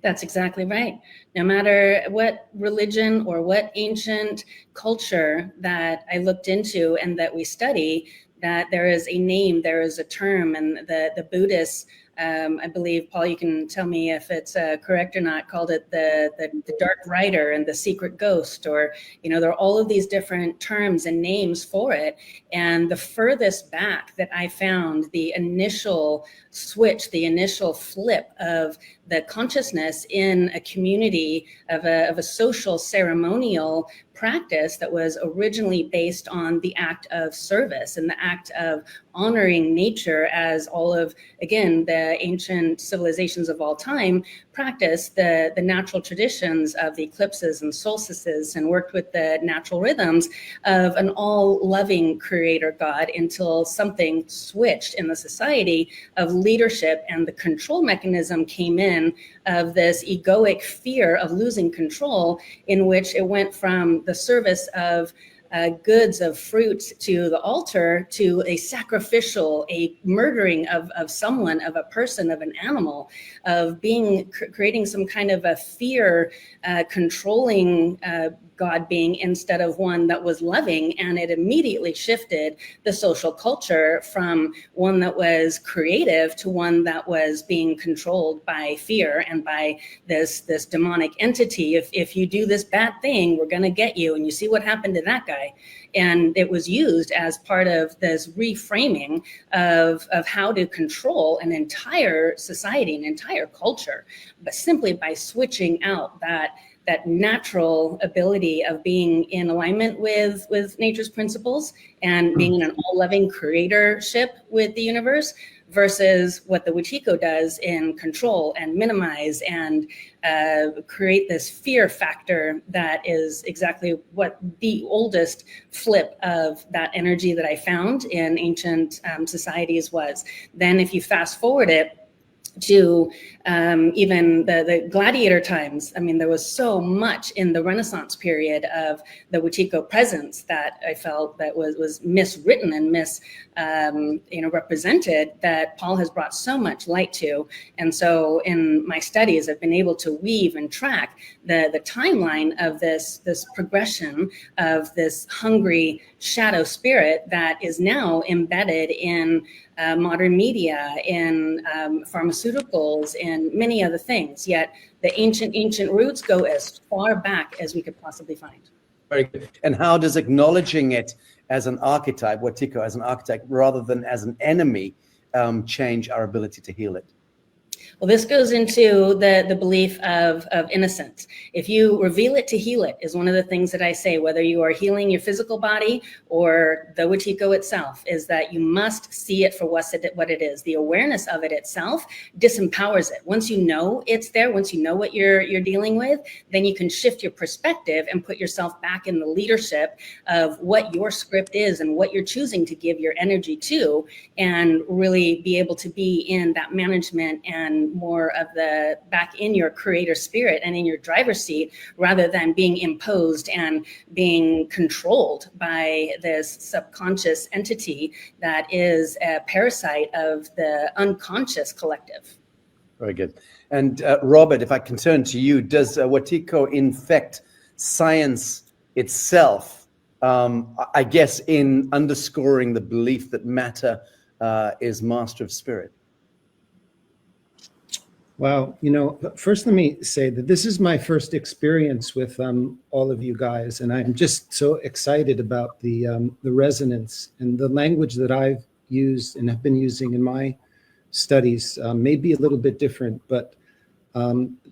That's exactly right. No matter what religion or what ancient culture that I looked into and that we study, that there is a name, there is a term, and the Buddhists I believe, Paul, you can tell me if it's correct or not, called it the Dark Rider and the Secret Ghost, or, there are all of these different terms and names for it. And the furthest back that I found the initial switch, the initial flip of the consciousness in a community of a social ceremonial practice that was originally based on the act of service and the act of honoring nature, as all of, again, the ancient civilizations of all time practiced the natural traditions of the eclipses and solstices, and worked with the natural rhythms of an all-loving creator God, until something switched in the society of leadership, and the control mechanism came in of this egoic fear of losing control, in which it went from the service of goods, of fruit to the altar, to a sacrificial, a murdering of someone, of a person, of an animal, of being creating some kind of a fear controlling God being, instead of one that was loving. And it immediately shifted the social culture from one that was creative to one that was being controlled by fear and by this demonic entity. If you do this bad thing, we're going to get you. And you see what happened to that guy. And it was used as part of this reframing of how to control an entire society, an entire culture, but simply by switching out that natural ability of being in alignment with nature's principles and being in an all-loving creatorship with the universe, versus what the Wetiko does in control and minimize and create this fear factor that is exactly what the oldest flip of that energy that I found in ancient societies was. Then if you fast forward it to even the gladiator times, I mean, there was so much in the Renaissance period of the Wetiko presence that I felt that was miswritten and represented, that Paul has brought so much light to. And so in my studies, I've been able to weave and track the timeline of this progression of this hungry shadow spirit that is now embedded in modern media, in pharmaceuticals, and many other things. Yet the ancient roots go as far back as we could possibly find. Very good. And how does acknowledging it as an archetype, Wetiko as an archetype, rather than as an enemy, change our ability to heal it? Well, this goes into the belief of innocence. If you reveal it to heal it is one of the things that I say, whether you are healing your physical body or the Wetiko itself, is that you must see it for what it is. The awareness of it itself disempowers it. Once you know it's there, once you know what you're dealing with, then you can shift your perspective and put yourself back in the leadership of what your script is and what you're choosing to give your energy to, and really be able to be in that management and more of the back in your creator spirit and in your driver's seat, rather than being imposed and being controlled by this subconscious entity that is a parasite of the unconscious collective. Very good. And Robert, if I can turn to you, does Wetiko infect science itself, I guess, in underscoring the belief that matter is master of spirit? Well, first let me say that this is my first experience with all of you guys, and I'm just so excited about the resonance and the language that I've used and have been using in my studies. May be a little bit different, but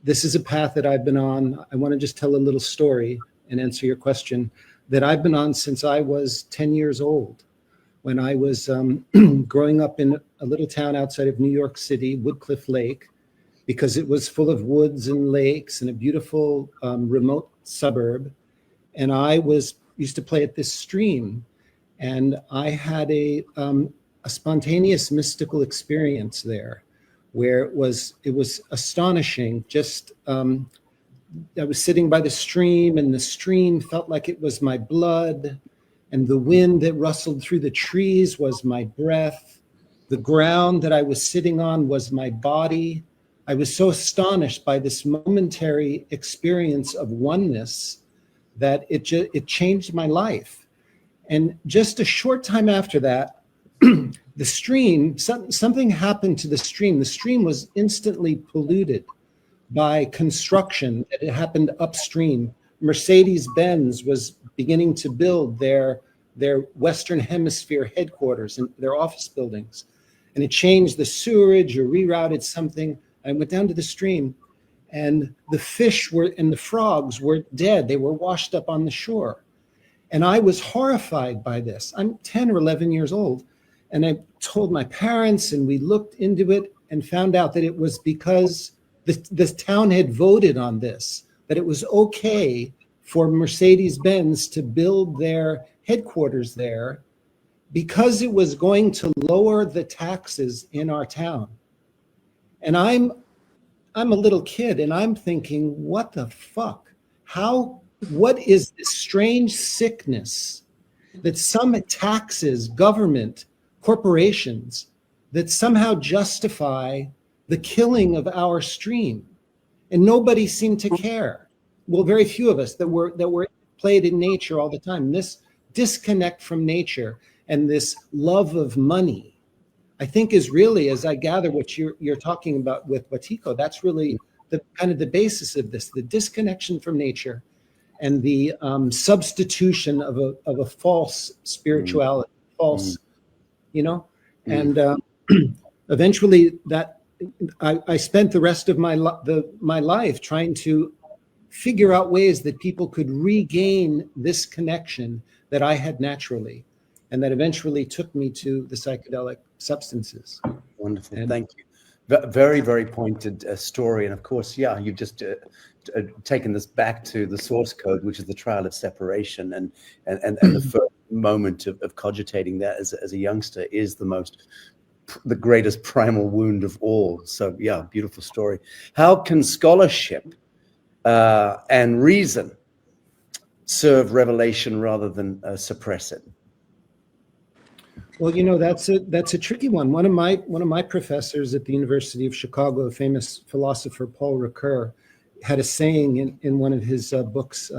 this is a path that I've been on. I want to just tell a little story and answer your question, that I've been on since I was 10 years old, when I was growing up in a little town outside of New York City, Woodcliff Lake, because it was full of woods and lakes and a beautiful remote suburb. And I used to play at this stream, and I had a spontaneous mystical experience there, where it was astonishing. Just I was sitting by the stream, and the stream felt like it was my blood, and the wind that rustled through the trees was my breath. The ground that I was sitting on was my body. I was so astonished by this momentary experience of oneness that it changed my life. And just a short time after that, the stream, something happened to the stream. The stream was instantly polluted by construction that had happened upstream. Mercedes-Benz was beginning to build their Western Hemisphere headquarters and their office buildings. And it changed the sewerage or rerouted something. I went down to the stream, and the fish and the frogs were dead. They were washed up on the shore. And I was horrified by this. I'm 10 or 11 years old. And I told my parents, and we looked into it and found out that it was because the town had voted on this, that it was okay for Mercedes-Benz to build their headquarters there because it was going to lower the taxes in our town. And I'm a little kid, and I'm thinking, what the fuck? What is this strange sickness that some taxes, government, corporations, that somehow justify the killing of our stream? And nobody seemed to care. Well, very few of us that were played in nature all the time. This disconnect from nature and this love of money, I think, is really, as I gather what you're talking about with Wetiko, that's really the kind of the basis of this, the disconnection from nature and the substitution of a false spirituality, false, and eventually that I spent the rest of my life trying to figure out ways that people could regain this connection that I had naturally, and that eventually took me to the psychedelic substances. Wonderful, thank you. Very, very pointed story. And of course, yeah, you've just taken this back to the source code, which is the trial of separation. And the first moment of cogitating that as a youngster is the greatest primal wound of all. So yeah, beautiful story. How can scholarship and reason serve revelation rather than suppress it? Well, that's a tricky one. One of my professors at the University of Chicago, a famous philosopher, Paul Ricoeur, had a saying in one of his books,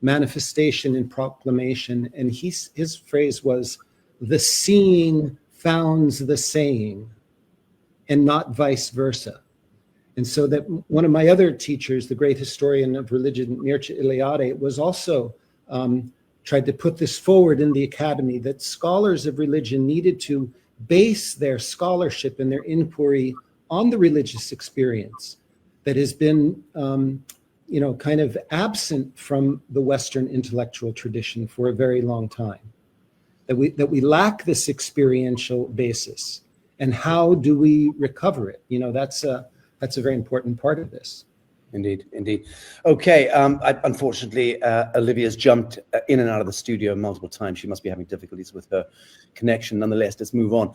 Manifestation and Proclamation, and his phrase was, "The seeing founds the saying, and not vice versa." And so that one of my other teachers, the great historian of religion, Mircea Eliade, was also tried to put this forward in the academy, that scholars of religion needed to base their scholarship and their inquiry on the religious experience that has been, kind of absent from the Western intellectual tradition for a very long time. That we lack this experiential basis, and how do we recover it? That's a very important part of this. Indeed. Okay. Unfortunately, Olivia's jumped in and out of the studio multiple times. She must be having difficulties with her connection. Nonetheless, let's move on.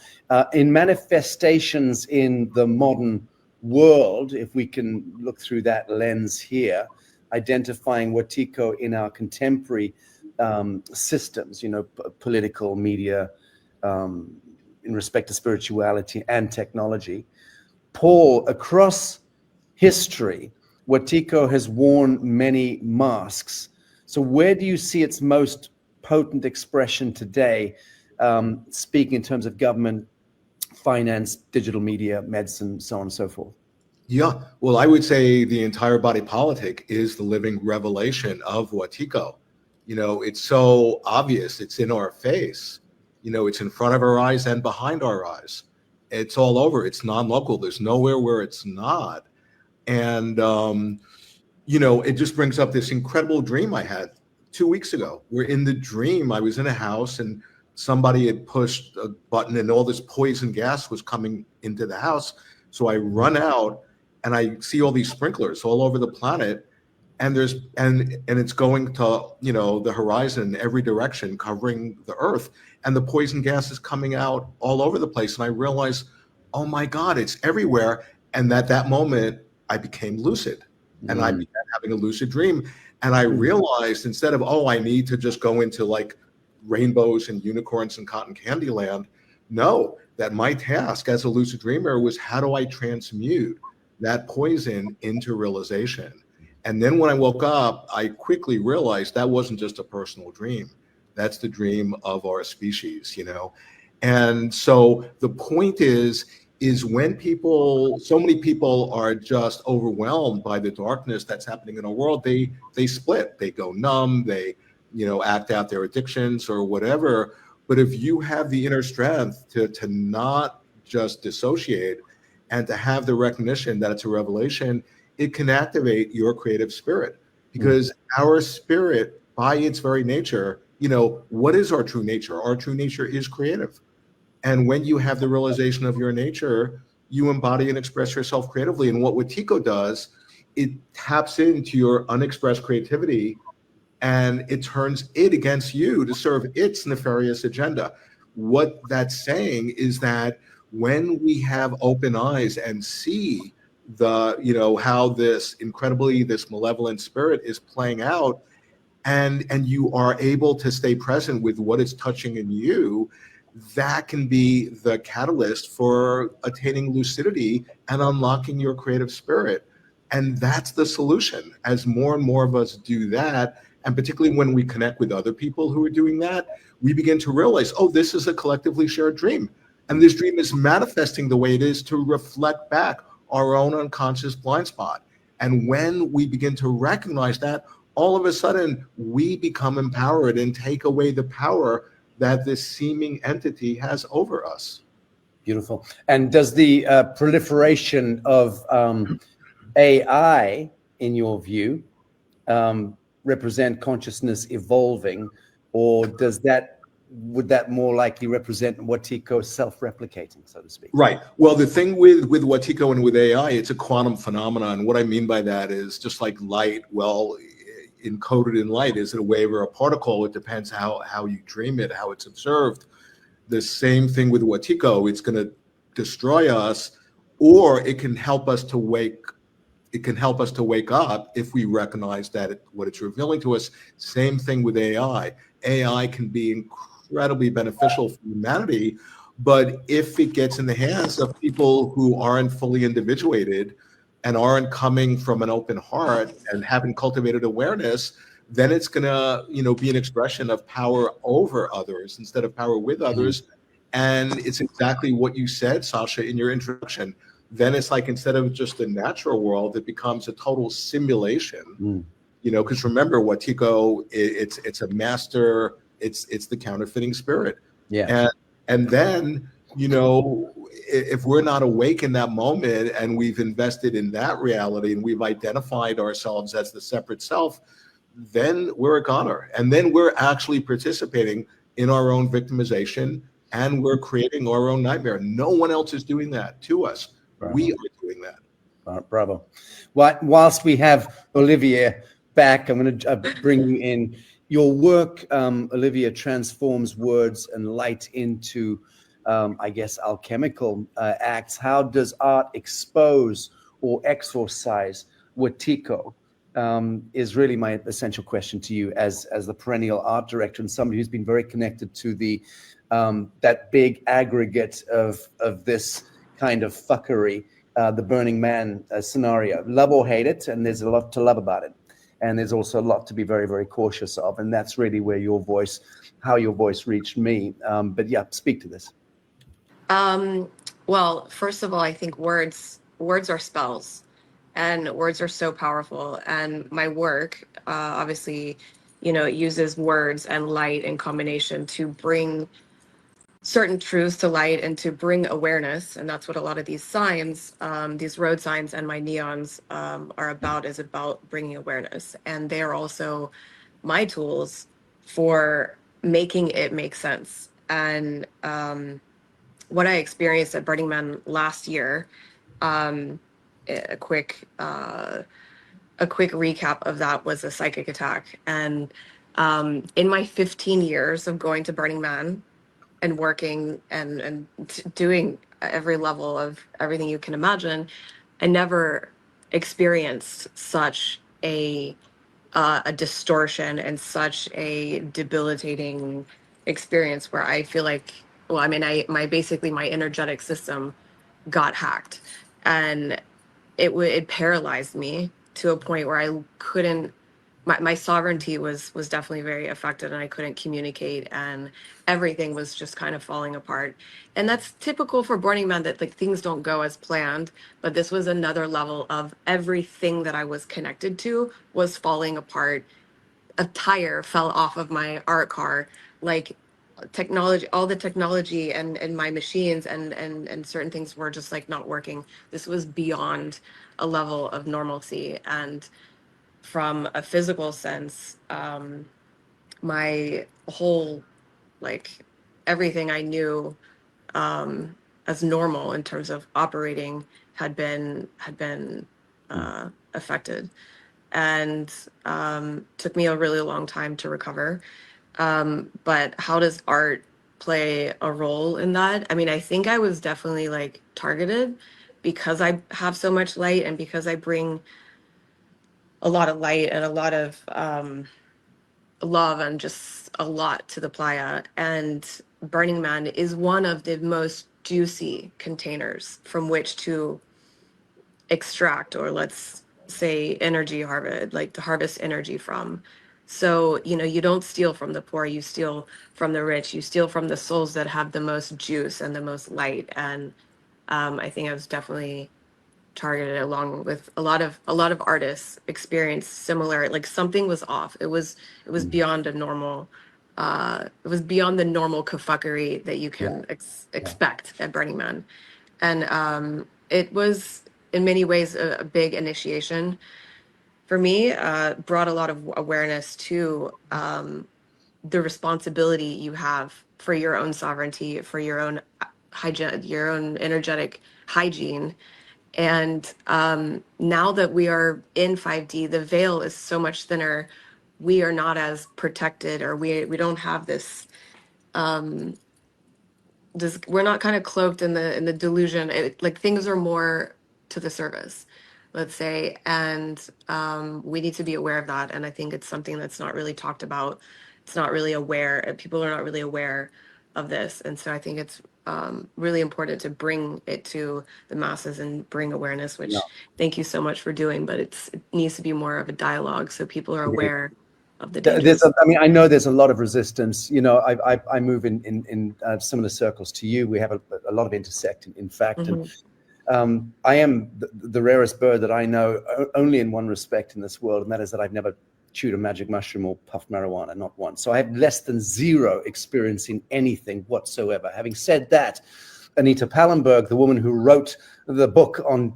In manifestations in the modern world, if we can look through that lens here, identifying Wetiko in our contemporary systems, political, media, in respect to spirituality and technology. Paul, across history, Wetiko has worn many masks. So where do you see its most potent expression today, speaking in terms of government, finance, digital media, medicine, so on and so forth? Yeah, well, I would say the entire body politic is the living revelation of Wetiko. It's so obvious. It's in our face. It's in front of our eyes and behind our eyes. It's all over. It's non-local. There's nowhere where it's not. And, it just brings up this incredible dream I had 2 weeks ago, where in the dream I was in a house and somebody had pushed a button and all this poison gas was coming into the house. So I run out and I see all these sprinklers all over the planet, and it's going to, the horizon in every direction, covering the earth. And the poison gas is coming out all over the place. And I realized, oh my God, it's everywhere. And at that moment, I became lucid, and I began having a lucid dream. And I realized, instead of, I need to just go into like rainbows and unicorns and cotton candy land, no, that my task as a lucid dreamer was, how do I transmute that poison into realization? And then when I woke up, I quickly realized that wasn't just a personal dream. That's the dream of our species, And so the point is when so many people are just overwhelmed by the darkness that's happening in our world, they split, they go numb, they, act out their addictions or whatever. But if you have the inner strength to not just dissociate and to have the recognition that it's a revelation, it can activate your creative spirit, because our spirit, by its very nature, what is our true nature? Our true nature is creative. And when you have the realization of your nature, you embody and express yourself creatively. And what Wetiko does, it taps into your unexpressed creativity and it turns it against you to serve its nefarious agenda. What that's saying is that when we have open eyes and see how this malevolent spirit is playing out, and you are able to stay present with what is touching in you, that can be the catalyst for attaining lucidity and unlocking your creative spirit. And that's the solution. As more and more of us do that, and particularly when we connect with other people who are doing that, we begin to realize, oh, this is a collectively shared dream. And this dream is manifesting the way it is to reflect back our own unconscious blind spot. And when we begin to recognize that, all of a sudden we become empowered and take away the power that this seeming entity has over us. Beautiful. And does the proliferation of AI, in your view, represent consciousness evolving, or would that more likely represent Wetiko self-replicating, so to speak? Right. Well, the thing with Wetiko and with AI, it's a quantum phenomenon. What I mean by that is just like light. Well, encoded in light, is it a wave or a particle? It depends how you dream it, how it's observed. The same thing with Wetiko. It's going to destroy us, or it can help us to wake. It can help us to wake up if we recognize that what it's revealing to us. Same thing with AI. AI can be incredibly beneficial for humanity, but if it gets in the hands of people who aren't fully individuated and aren't coming from an open heart and haven't cultivated awareness, then it's gonna, be an expression of power over others instead of power with others. And it's exactly what you said, Sacha, in your introduction. Then it's like, instead of just a natural world, it becomes a total simulation. Because remember, Wetiko, it's a master. It's the counterfeiting spirit. Yeah. And then, if we're not awake in that moment and we've invested in that reality and we've identified ourselves as the separate self, then we're a goner. And then we're actually participating in our own victimization and we're creating our own nightmare. No one else is doing that to us. Bravo. We are doing that. Bravo. Whilst we have Olivia back, I'm going to bring you in. Your work, Olivia, transforms words and light into, I guess, alchemical acts. How does art expose or exorcise Wetiko? Is really my essential question to you as the perennial art director and somebody who's been very connected to the that big aggregate of this kind of fuckery, the Burning Man scenario. Love or hate it, and there's a lot to love about it. And there's also a lot to be very, very cautious of. And that's really where how your voice reached me. But yeah, speak to this. Well, first of all, I think words are spells, and words are so powerful. And my work, obviously, it uses words and light in combination to bring certain truths to light and to bring awareness. And that's what a lot of these signs, these road signs and my neons are about, is about bringing awareness. And they are also my tools for making it make sense. And what I experienced at Burning Man last year, a quick recap of that was a psychic attack. And in my 15 years of going to Burning Man and working and doing every level of everything you can imagine, I never experienced such a distortion and such a debilitating experience where I feel like, my energetic system got hacked, and it paralyzed me to a point where I couldn't my sovereignty was definitely very affected, and I couldn't communicate, and everything was just kind of falling apart. And that's typical for Burning Man, that like things don't go as planned, but this was another level of everything that I was connected to was falling apart. A tire fell off of my art car, like technology, all the technology and my machines and certain things were just like not working. This was beyond a level of normalcy. And from a physical sense, my whole, like, everything I knew as normal in terms of operating had been affected, and took me a really long time to recover. But how does art play a role in that? I mean, I think I was definitely like targeted because I have so much light, and because I bring a lot of light and a lot of love and just a lot to the playa. And Burning Man is one of the most juicy containers from which to extract, or let's say energy harvest, like to harvest energy from. So, you know, you don't steal from the poor, you steal from the rich, you steal from the souls that have the most juice and the most light. And I think I was definitely targeted, along with a lot of artists experienced similar, like something was off. It was beyond a normal, it was beyond the normal kafuckery that you can expect at Burning Man. And it was in many ways a big initiation for me. Brought a lot of awareness to the responsibility you have for your own sovereignty, for your own hygiene, your own energetic hygiene. And now that we are in 5D, the veil is so much thinner. We are not as protected, or we don't have this. We're not kind of cloaked in the delusion. Like things are more to the service, let's say, and we need to be aware of that. And I think it's something that's not really talked about. It's not really aware. People are not really aware of this, and so I think it's really important to bring it to the masses and bring awareness. Which thank you so much for doing, but it needs to be more of a dialogue so people are aware of the dangers. I know there's a lot of resistance. You know, I move in similar circles to you. We have a lot of intersect, in fact. Mm-hmm. And I am the rarest bird that I know only in one respect in this world, and that is that I've never chewed a magic mushroom or puffed marijuana, not once. So I have less than zero experience in anything whatsoever. Having said that, Anita Pallenberg, the woman who wrote the book on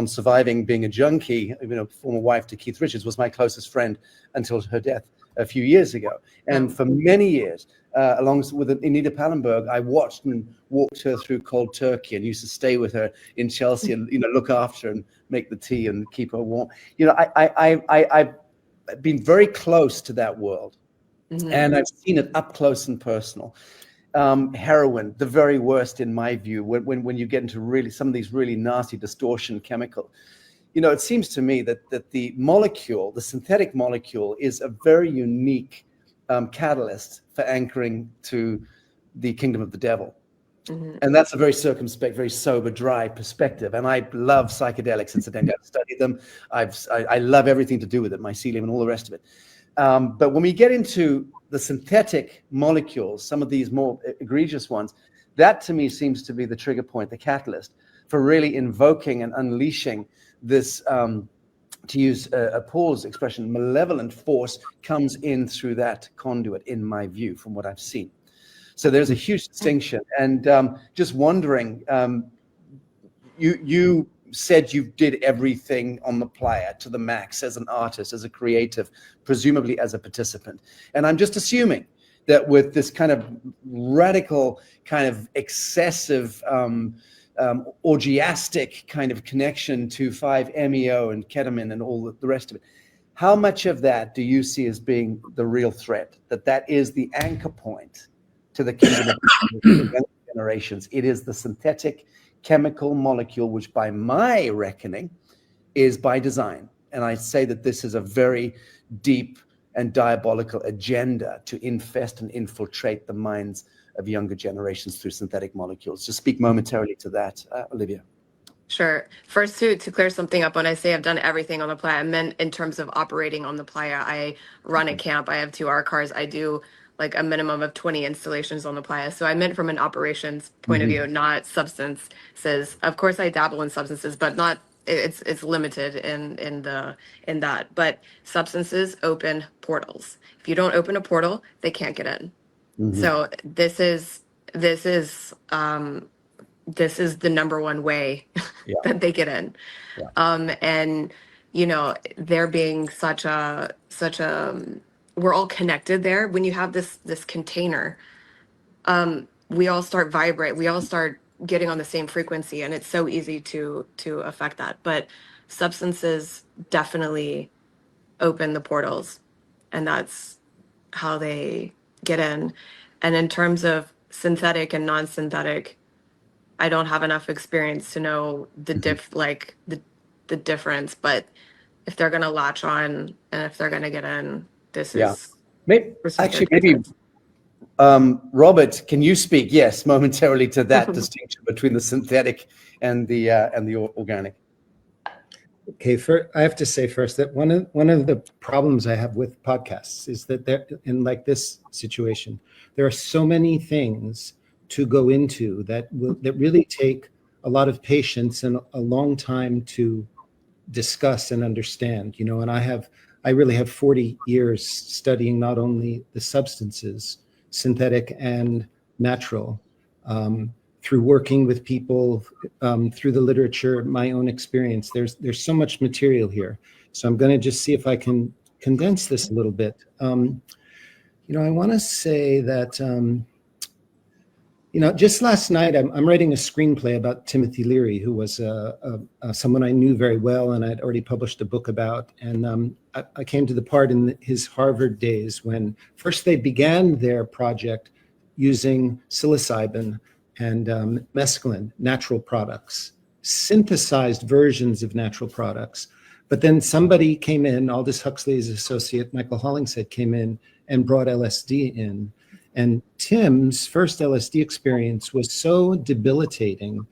surviving being a junkie, you know, former wife to Keith Richards, was my closest friend until her death a few years ago. And for many years, along with Anita Pallenberg, I watched and walked her through cold turkey and used to stay with her in Chelsea and, you know, look after her and make the tea and keep her warm. You know, I've been very close to that world, and I've seen it up close and personal. Heroin, the very worst in my view, when you get into really some of these really nasty distortion chemical. You know, it seems to me that the molecule, the synthetic molecule, is a very unique catalyst for anchoring to the kingdom of the devil. And that's a very circumspect, very sober, dry perspective. And I love psychedelics, incidentally. I've studied them. I love everything to do with it, mycelium and all the rest of it. But when we get into the synthetic molecules, some of these more egregious ones, that to me seems to be the trigger point, the catalyst for really invoking and unleashing this, to use Paul's expression, malevolent force comes in through that conduit, in my view, from what I've seen. So there's a huge distinction. And just wondering, you said you did everything on the playa to the max as an artist, as a creative, presumably as a participant. And I'm just assuming that with this kind of radical, kind of excessive, orgiastic kind of connection to 5-MeO and ketamine and all the rest of it, how much of that do you see as being the real threat? That is the anchor point to the kingdom of generations. It is the synthetic chemical molecule, which by my reckoning is by design. And I say that this is a very deep and diabolical agenda to infest and infiltrate the minds of younger generations through synthetic molecules. Just speak momentarily to that, Olivia. Sure. First, to clear something up, when I say I've done everything on the playa, I meant in terms of operating on the playa. I run a camp. I have 2 R cars. I do like a minimum of 20 installations on the playa. So I meant from an operations point of view, not substances. Of course, I dabble in substances, but not. It's limited in that. But substances open portals. If you don't open a portal, they can't get in. So this is the number one way that they get in. And there being such a we're all connected there. When you have this container, we all start we all start getting on the same frequency, and it's so easy to affect that. But substances definitely open the portals, and that's how they get in. And in terms of synthetic and non-synthetic, I don't have enough experience to know the the difference, but if they're gonna latch on and if they're gonna get in, this is maybe Robert, can you speak momentarily to that distinction between the synthetic and the organic? Okay, I have to say first that one of the problems I have with podcasts is that in like this situation, there are so many things to go into that really take a lot of patience and a long time to discuss and understand. And I really have 40 years studying not only the substances, synthetic and natural, through working with people, through the literature, my own experience. There's so much material here. So I'm going to just see if I can condense this a little bit. I want to say that, just last night, I'm writing a screenplay about Timothy Leary, who was someone I knew very well and I'd already published a book about. And I came to the part in his Harvard days when first they began their project using psilocybin and mescaline, natural products, synthesized versions of natural products. But then somebody came in, Aldous Huxley's associate, Michael Hollingshead, came in and brought LSD in. And Tim's first LSD experience was so debilitating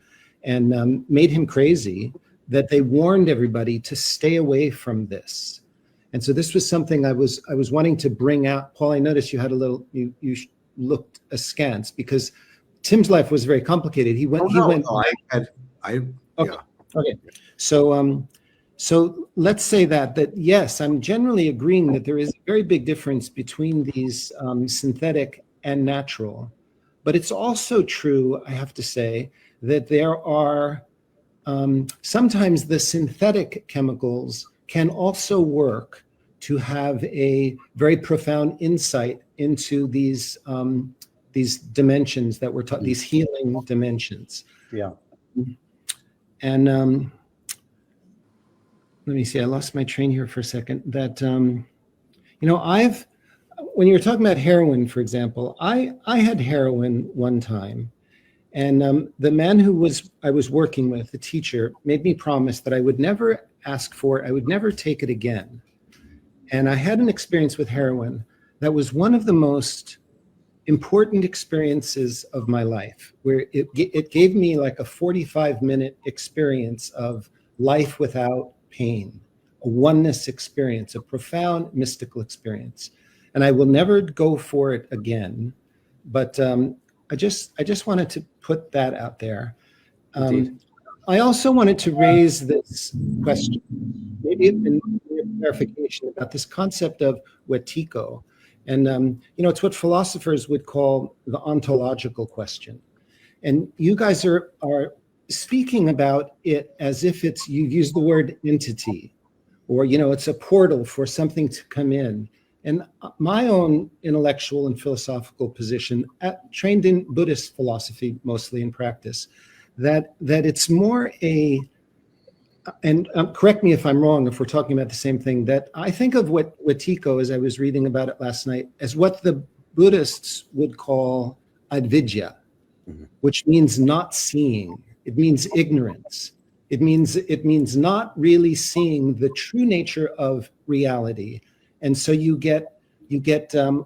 and made him crazy that they warned everybody to stay away from this. And so this was something I was wanting to bring out. Paul, I noticed you had you looked askance because Tim's life was very complicated. Okay. So let's say that yes, I'm generally agreeing that there is a very big difference between these synthetic and natural, but it's also true, I have to say, that there are sometimes the synthetic chemicals can also work to have a very profound insight into these dimensions that we're talking, these healing dimensions. Yeah. And let me see, I lost my train here for a second. That, when you're talking about heroin, for example, I had heroin one time, and the man I was working with, the teacher, made me promise that I would never ask for it, I would never take it again. And I had an experience with heroin that was one of the most important experiences of my life, where it gave me like a 45-minute experience of life without pain, a oneness experience, a profound mystical experience. And I will never go for it again. But I just wanted to put that out there. I also wanted to raise this question, maybe in clarification about this concept of wetiko. And, it's what philosophers would call the ontological question. And you guys are speaking about it as if you use the word entity, or, it's a portal for something to come in. And my own intellectual and philosophical position, trained in Buddhist philosophy, mostly in practice, that it's more and correct me if I'm wrong, if we're talking about the same thing, that I think of wetiko, as I was reading about it last night, as what the Buddhists would call avidya, which means not seeing. It means ignorance. It means not really seeing the true nature of reality. And so you get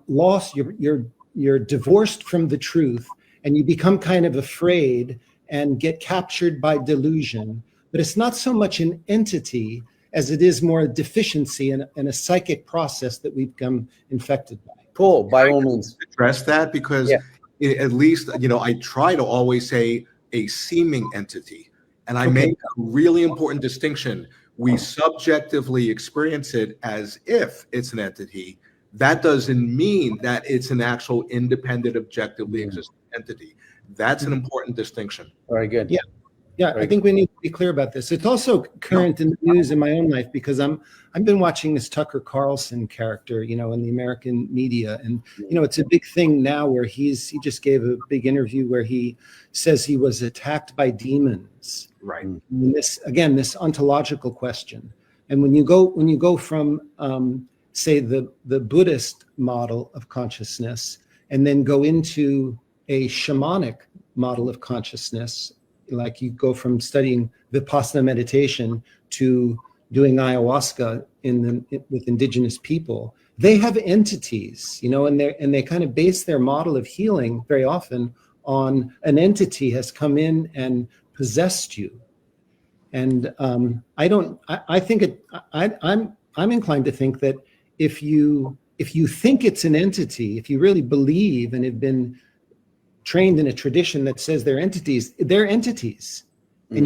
lost, you're divorced from the truth, and you become kind of afraid and get captured by delusion, but it's not so much an entity as it is more a deficiency and a psychic process that we've become infected by. Paul, by all means. Address that, because at least, I try to always say a seeming entity. And I make a really important distinction. We subjectively experience it as if it's an entity. That doesn't mean that it's an actual independent, objectively existing entity. That's an important distinction. Very good. Yeah, I think we need to be clear about this. It's also current in the news in my own life, because I've been watching this Tucker Carlson character, in the American media, and it's a big thing now where he just gave a big interview where he says he was attacked by demons. Right. And this ontological question, and when you go from say the Buddhist model of consciousness, and then go into a shamanic model of consciousness. Like you go from studying Vipassana meditation to doing ayahuasca with indigenous people. They have entities, and they kind of base their model of healing very often on an entity has come in and possessed you. And I'm inclined to think that if you think it's an entity, if you really believe and have been trained in a tradition that says they're entities, and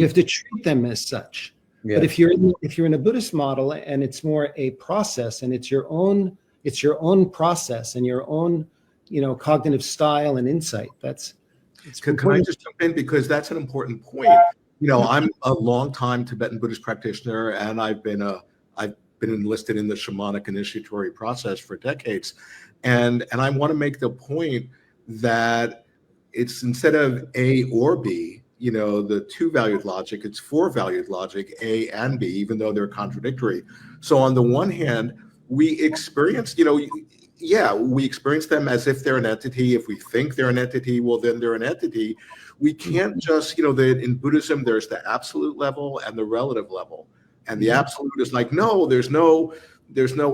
you have to treat them as such. Yeah. But if you're in a Buddhist model and it's more a process, and it's your own process and your own cognitive style and insight. Can I just jump in, because that's an important point. I'm a long-time Tibetan Buddhist practitioner, and I've been enlisted in the shamanic initiatory process for decades, and I want to make the point that it's, instead of A or B, the two-valued logic, it's four-valued logic, A and B, even though they're contradictory. So on the one hand, we experience, we experience them as if they're an entity. If we think they're an entity, well, then they're an entity. We can't just, in Buddhism, there's the absolute level and the relative level. And the absolute is like, no, there's no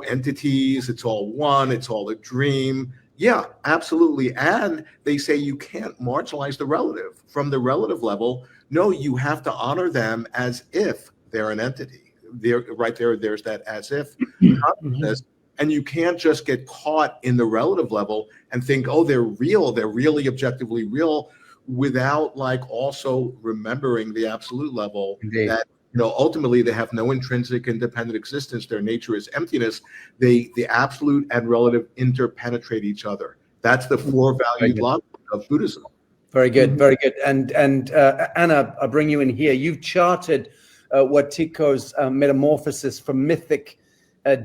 entities. It's all one. It's all a dream. Yeah, absolutely. And they say you can't marginalize the relative. From the relative level, no, you have to honor them as if they're an entity. There's that as if consciousness. And you can't just get caught in the relative level and think, oh, they're real, they're really objectively real, without also remembering the absolute level. Indeed. That ultimately they have no intrinsic independent existence. Their nature is emptiness. The absolute and relative interpenetrate each other. That's the four-valued logic of Buddhism. Very good, very good. And Anna, I'll bring you in here. You've charted Wetiko's metamorphosis from mythic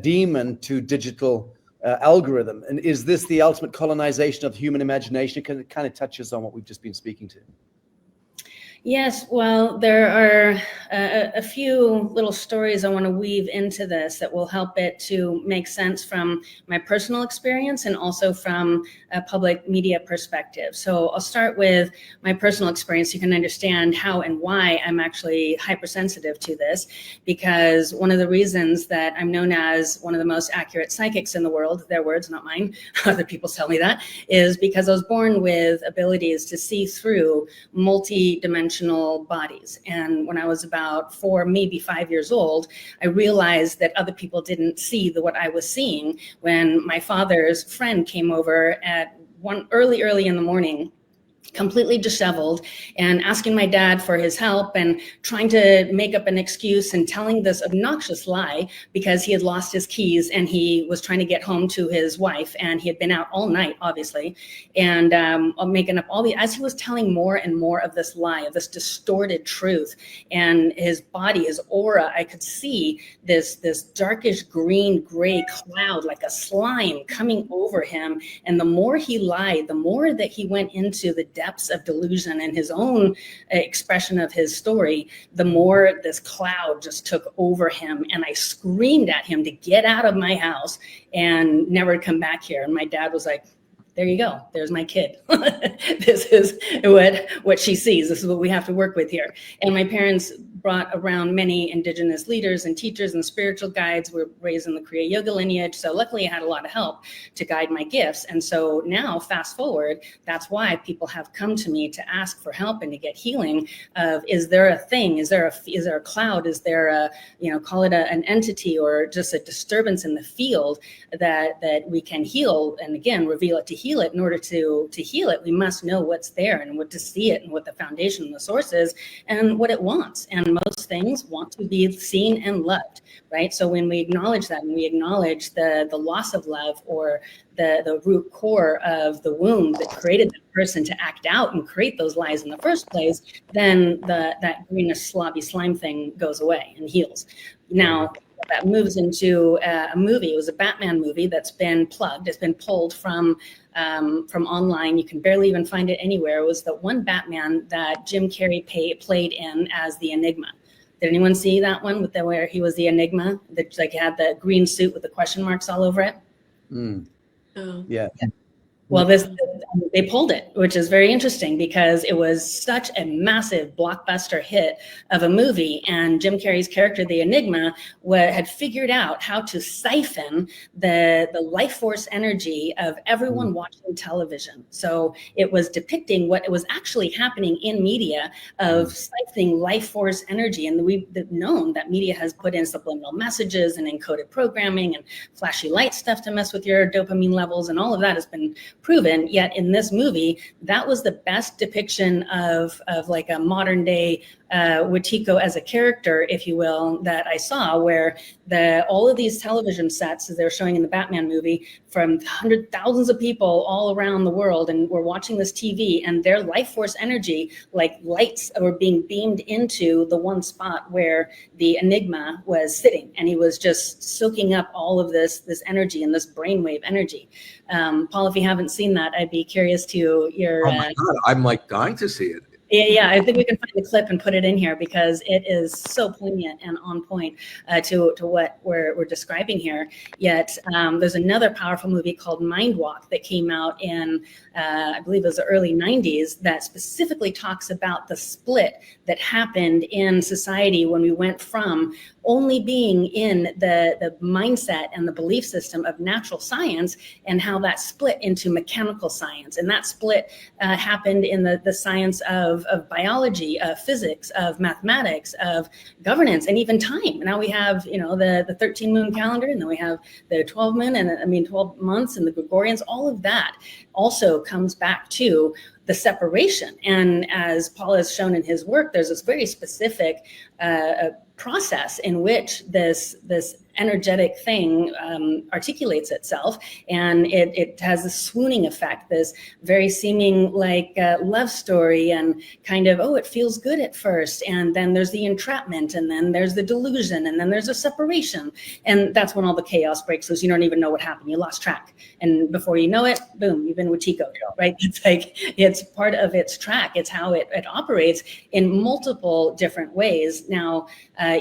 demon to digital algorithm. And is this the ultimate colonization of the human imagination? It kind of touches on what we've just been speaking to. Yes, well, there are a few little stories I want to weave into this that will help it to make sense from my personal experience and also from a public media perspective. So I'll start with my personal experience so you can understand how and why I'm actually hypersensitive to this, because one of the reasons that I'm known as one of the most accurate psychics in the world, their words, not mine, other people tell me that, is because I was born with abilities to see through multi-dimensional bodies. And when I was about 4, maybe 5 years old, I realized that other people didn't see what I was seeing when my father's friend came over at early in the morning, completely disheveled, and asking my dad for his help and trying to make up an excuse and telling this obnoxious lie because he had lost his keys and he was trying to get home to his wife and he had been out all night, obviously, and making up as he was telling more and more of this lie, of this distorted truth, and his body, his aura, I could see this darkish green gray cloud like a slime coming over him. And the more he lied, the more that he went into the depths of delusion and his own expression of his story, the more this cloud just took over him. And I screamed at him to get out of my house and never come back here. And my dad was like, there you go. There's my kid. This is what she sees. This is what we have to work with here. And my parents brought around many indigenous leaders and teachers and spiritual guides. We're raised in the Kriya Yoga lineage. So luckily I had a lot of help to guide my gifts. And so now fast forward, that's why people have come to me to ask for help and to get healing of, is there a thing? Is there a cloud? Is there a, call it an entity or just a disturbance in the field that we can heal? And again, reveal it to heal it. In order to heal it, we must know what's there and what to see it and what the foundation and the source is and what it wants. And most things want to be seen and loved, right? So when we acknowledge that and we acknowledge the loss of love or the root core of the wound that created the person to act out and create those lies in the first place, then that greenish slobby slime thing goes away and heals. Now, that moves into a movie. It was a Batman movie that's been plugged. It's been pulled from online. You can barely even find it anywhere. It was the one Batman that Jim Carrey played in as the Enigma. Did anyone see that one with where he was the Enigma? That like had the green suit with the question marks all over it. Mm. Oh. Yeah. Well, they pulled it, which is very interesting because it was such a massive blockbuster hit of a movie, and Jim Carrey's character, the Enigma, had figured out how to siphon the life force energy of everyone watching television. So it was depicting what was actually happening in media of siphoning life force energy, and we've known that media has put in subliminal messages and encoded programming and flashy light stuff to mess with your dopamine levels, and all of that has been proven. Yet in this movie, that was the best depiction of like a modern day Wetiko as a character, if you will, that I saw, where all of these television sets, as they're showing in the Batman movie, from thousands of people all around the world, and we're watching this TV, and their life force energy, like lights, were being beamed into the one spot where the Enigma was sitting, and he was just soaking up all of this energy and this brainwave energy. Paul, if you haven't seen that, I'd be curious to your. Oh my God, I'm like dying to see it. Yeah, I think we can find the clip and put it in here because it is so poignant and on point to what we're describing here. Yet there's another powerful movie called Mind Walk that came out in, I believe it was the early 90s, that specifically talks about the split that happened in society when we went from only being in the mindset and the belief system of natural science, and how that split into mechanical science. And that split happened in the science of biology, of physics, of mathematics, of governance, and even time. Now we have, the 13 moon calendar, and then we have the 12 moon, and 12 months, and the Gregorians. All of that also comes back to the separation. And as Paul has shown in his work, there's this very specific process in which this energetic thing articulates itself, and it has a swooning effect, this very seeming like love story, and kind of, it feels good at first, and then there's the entrapment, and then there's the delusion, and then there's a separation, and that's when all the chaos breaks loose. You don't even know what happened. You lost track, and before you know it, boom, you've been Wetiko, right? It's like, it's part of its track. It's how it operates in multiple different ways. Now,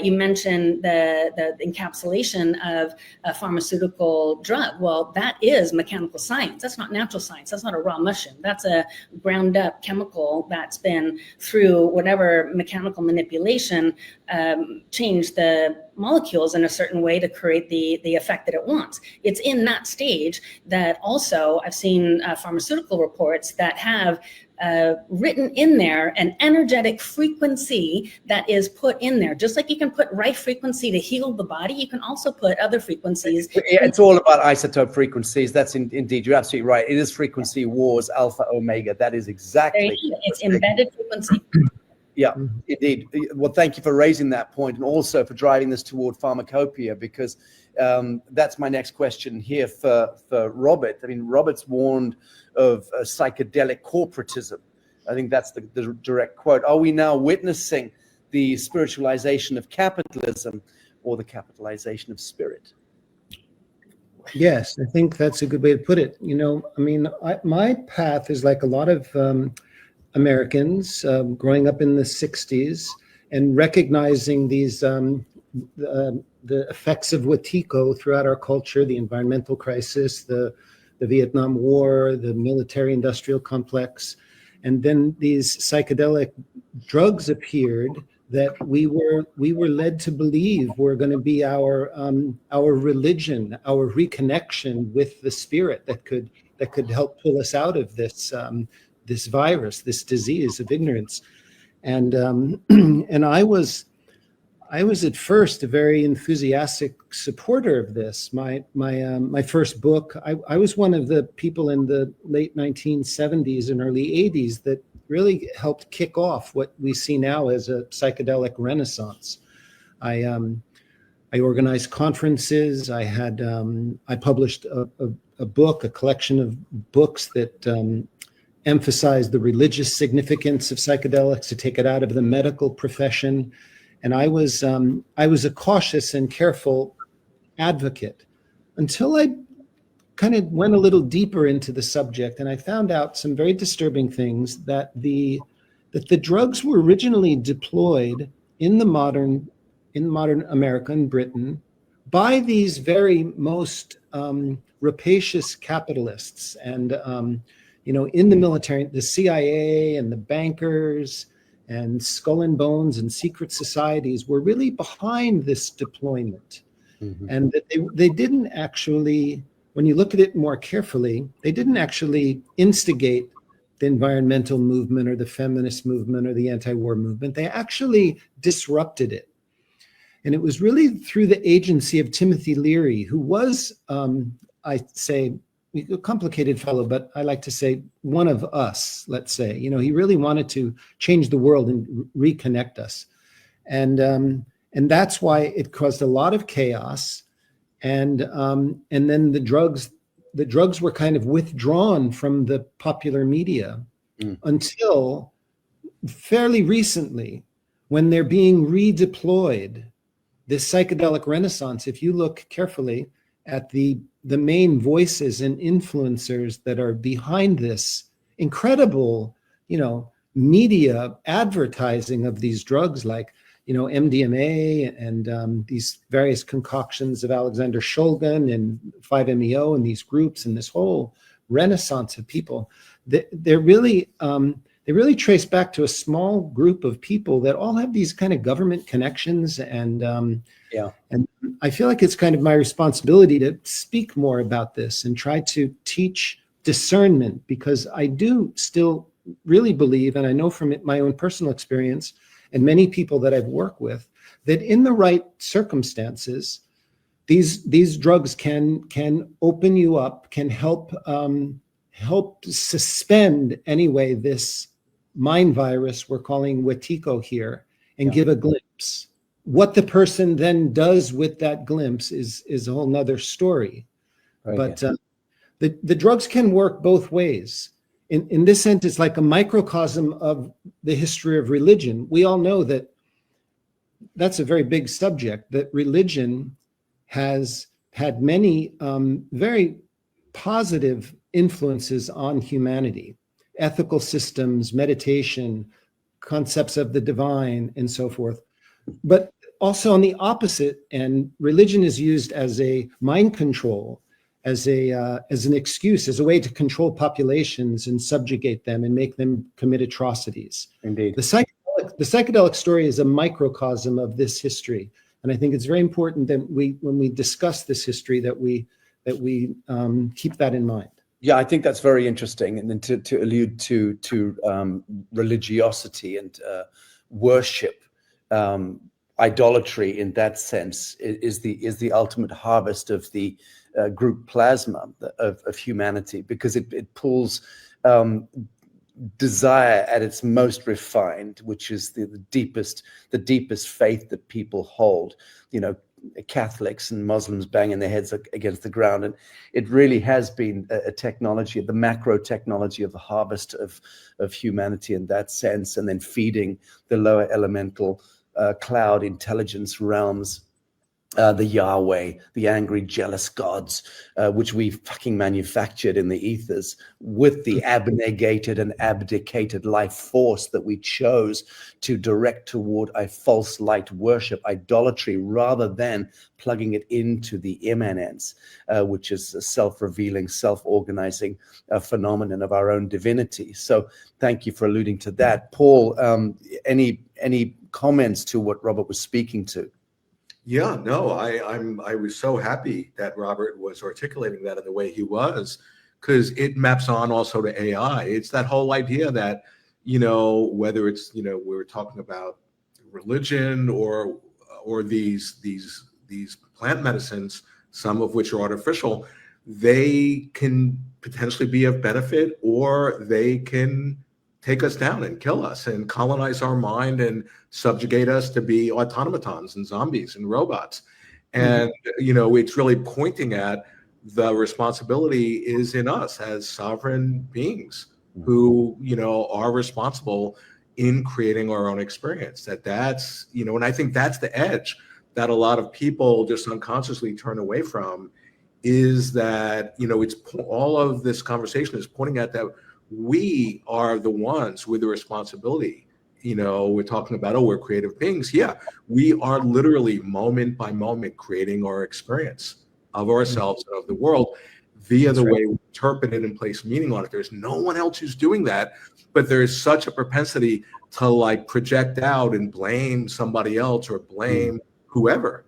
you mentioned the encapsulation of a pharmaceutical drug. Well, that is mechanical science. That's not natural science. That's not a raw mushroom. That's a ground up chemical that's been, through whatever mechanical manipulation, changed the molecules in a certain way to create the effect that it wants. It's in that stage that also I've seen pharmaceutical reports that have written in there an energetic frequency that is put in there. Just like you can put right frequency to heal the body, you can also put other frequencies. It's all about isotope frequencies. That's indeed, you're absolutely right. It is frequency wars, alpha, omega. That is exactly. It's embedded frequency. Yeah, indeed. Well, thank you for raising that point, and also for driving this toward pharmacopoeia, because that's my next question here for Robert. I mean, Robert's warned of psychedelic corporatism. I think that's the direct quote. Are we now witnessing the spiritualization of capitalism, or the capitalization of spirit? Yes, I think that's a good way to put it. My path is like a lot of Americans growing up in the 60s and recognizing these the effects of Wetiko throughout our culture, the environmental crisis, the Vietnam War, the military-industrial complex. And then these psychedelic drugs appeared that we were led to believe were going to be our religion, our reconnection with the spirit that could help pull us out of this this virus, this disease of ignorance. And and I was at first a very enthusiastic supporter of this. My first book, I was one of the people in the late 1970s and early 80s that really helped kick off what we see now as a psychedelic renaissance. I organized conferences. I published a book, a collection of books that emphasized the religious significance of psychedelics, to take it out of the medical profession. And I was a cautious and careful advocate until I kind of went a little deeper into the subject, and I found out some very disturbing things, that the drugs were originally deployed in modern America and Britain by these very most rapacious capitalists, and in the military, the CIA and the bankers and Skull and Bones and secret societies were really behind this deployment. Mm-hmm. And that they didn't actually, when you look at it more carefully, they didn't actually instigate the environmental movement or the feminist movement or the anti-war movement. They actually disrupted it. And it was really through the agency of Timothy Leary, who was, I say, a complicated fellow, but I like to say one of us, let's say. He really wanted to change the world and reconnect us. And that's why it caused a lot of chaos. And then the drugs were kind of withdrawn from the popular media until fairly recently, when they're being redeployed. This psychedelic renaissance, if you look carefully at the main voices and influencers that are behind this incredible, media advertising of these drugs, like MDMA and these various concoctions of Alexander Shulgin and 5-MeO and these groups and this whole renaissance of people, they really trace back to a small group of people that all have these kind of government connections. And I feel like it's kind of my responsibility to speak more about this and try to teach discernment, because I do still really believe, and I know from my own personal experience and many people that I've worked with, that in the right circumstances, these drugs can open you up, can help suspend anyway this mind virus we're calling Wetiko here, and give a glimpse. What the person then does with that glimpse is a whole nother story. Right, but the drugs can work both ways. In this sense, it's like a microcosm of the history of religion. We all know that that's a very big subject, that religion has had many very positive influences on humanity. Ethical systems, meditation, concepts of the divine, and so forth. But also on the opposite end, religion is used as a mind control, as an excuse, as a way to control populations and subjugate them and make them commit atrocities. Indeed. The psychedelic story is a microcosm of this history. And I think it's very important that when we discuss this history, that we keep that in mind. Yeah, I think that's very interesting. And then to allude to religiosity and worship, idolatry in that sense is the ultimate harvest of the group plasma of humanity, because it pulls desire at its most refined, which is the deepest faith that people hold. Catholics and Muslims banging their heads against the ground, and it really has been a technology, the macro technology of the harvest of humanity in that sense, and then feeding the lower elemental cloud intelligence realms, the Yahweh, the angry, jealous gods, which we fucking manufactured in the ethers with the abnegated and abdicated life force that we chose to direct toward a false light worship, idolatry, rather than plugging it into the immanence, which is a self-revealing, self-organizing phenomenon of our own divinity. So thank you for alluding to that. Paul, any any comments to what Robert was speaking to? Yeah, no, I was so happy that Robert was articulating that in the way he was, because it maps on also to AI. It's that whole idea that, whether it's, we're talking about religion or these plant medicines, some of which are artificial, they can potentially be of benefit, or they can take us down and kill us and colonize our mind and subjugate us to be automatons and zombies and robots. And, it's really pointing at the responsibility is in us as sovereign beings who, are responsible in creating our own experience. That's, and I think that's the edge that a lot of people just unconsciously turn away from, is that, it's all of this conversation is pointing at that we are the ones with the responsibility. We're talking about, we're creative beings. Yeah, we are literally moment by moment creating our experience of ourselves and of the world via the way we interpret it and place meaning on it. There's no one else who's doing that, but there is such a propensity to project out and blame somebody else or blame whoever,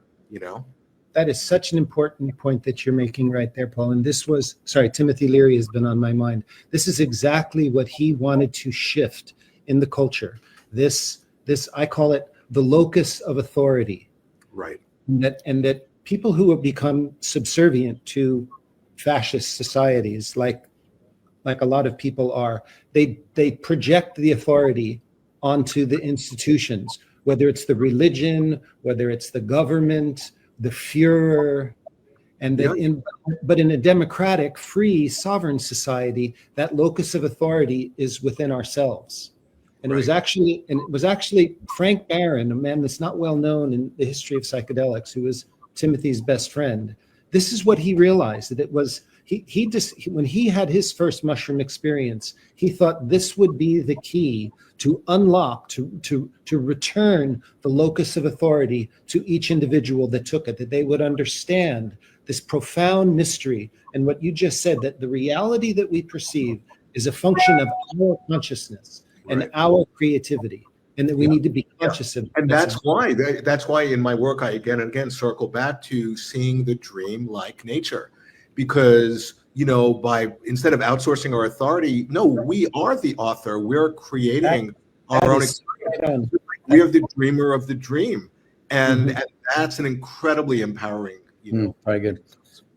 That is such an important point that you're making right there, Paul. And Timothy Leary has been on my mind. This is exactly what he wanted to shift in the culture. This I call it the locus of authority. Right. And that people who have become subservient to fascist societies, like a lot of people are, they project the authority onto the institutions, whether it's the religion, whether it's the government, the Führer, and that but in a democratic, free, sovereign society, that locus of authority is within ourselves. And it was actually Frank Barron, a man that's not well known in the history of psychedelics, who was Timothy's best friend. This is what he realized, that it was when he had his first mushroom experience, he thought this would be the key to unlock, to return the locus of authority to each individual that took it, that they would understand this profound mystery. And what you just said, that the reality that we perceive is a function of our consciousness and our creativity, and that we need to be conscious of. And that's why in my work, I again and again circle back to seeing the dream like nature, because instead of outsourcing our authority, no, we are the author. We're creating our own experience. We are the dreamer of the dream, and that's an incredibly empowering. Very good,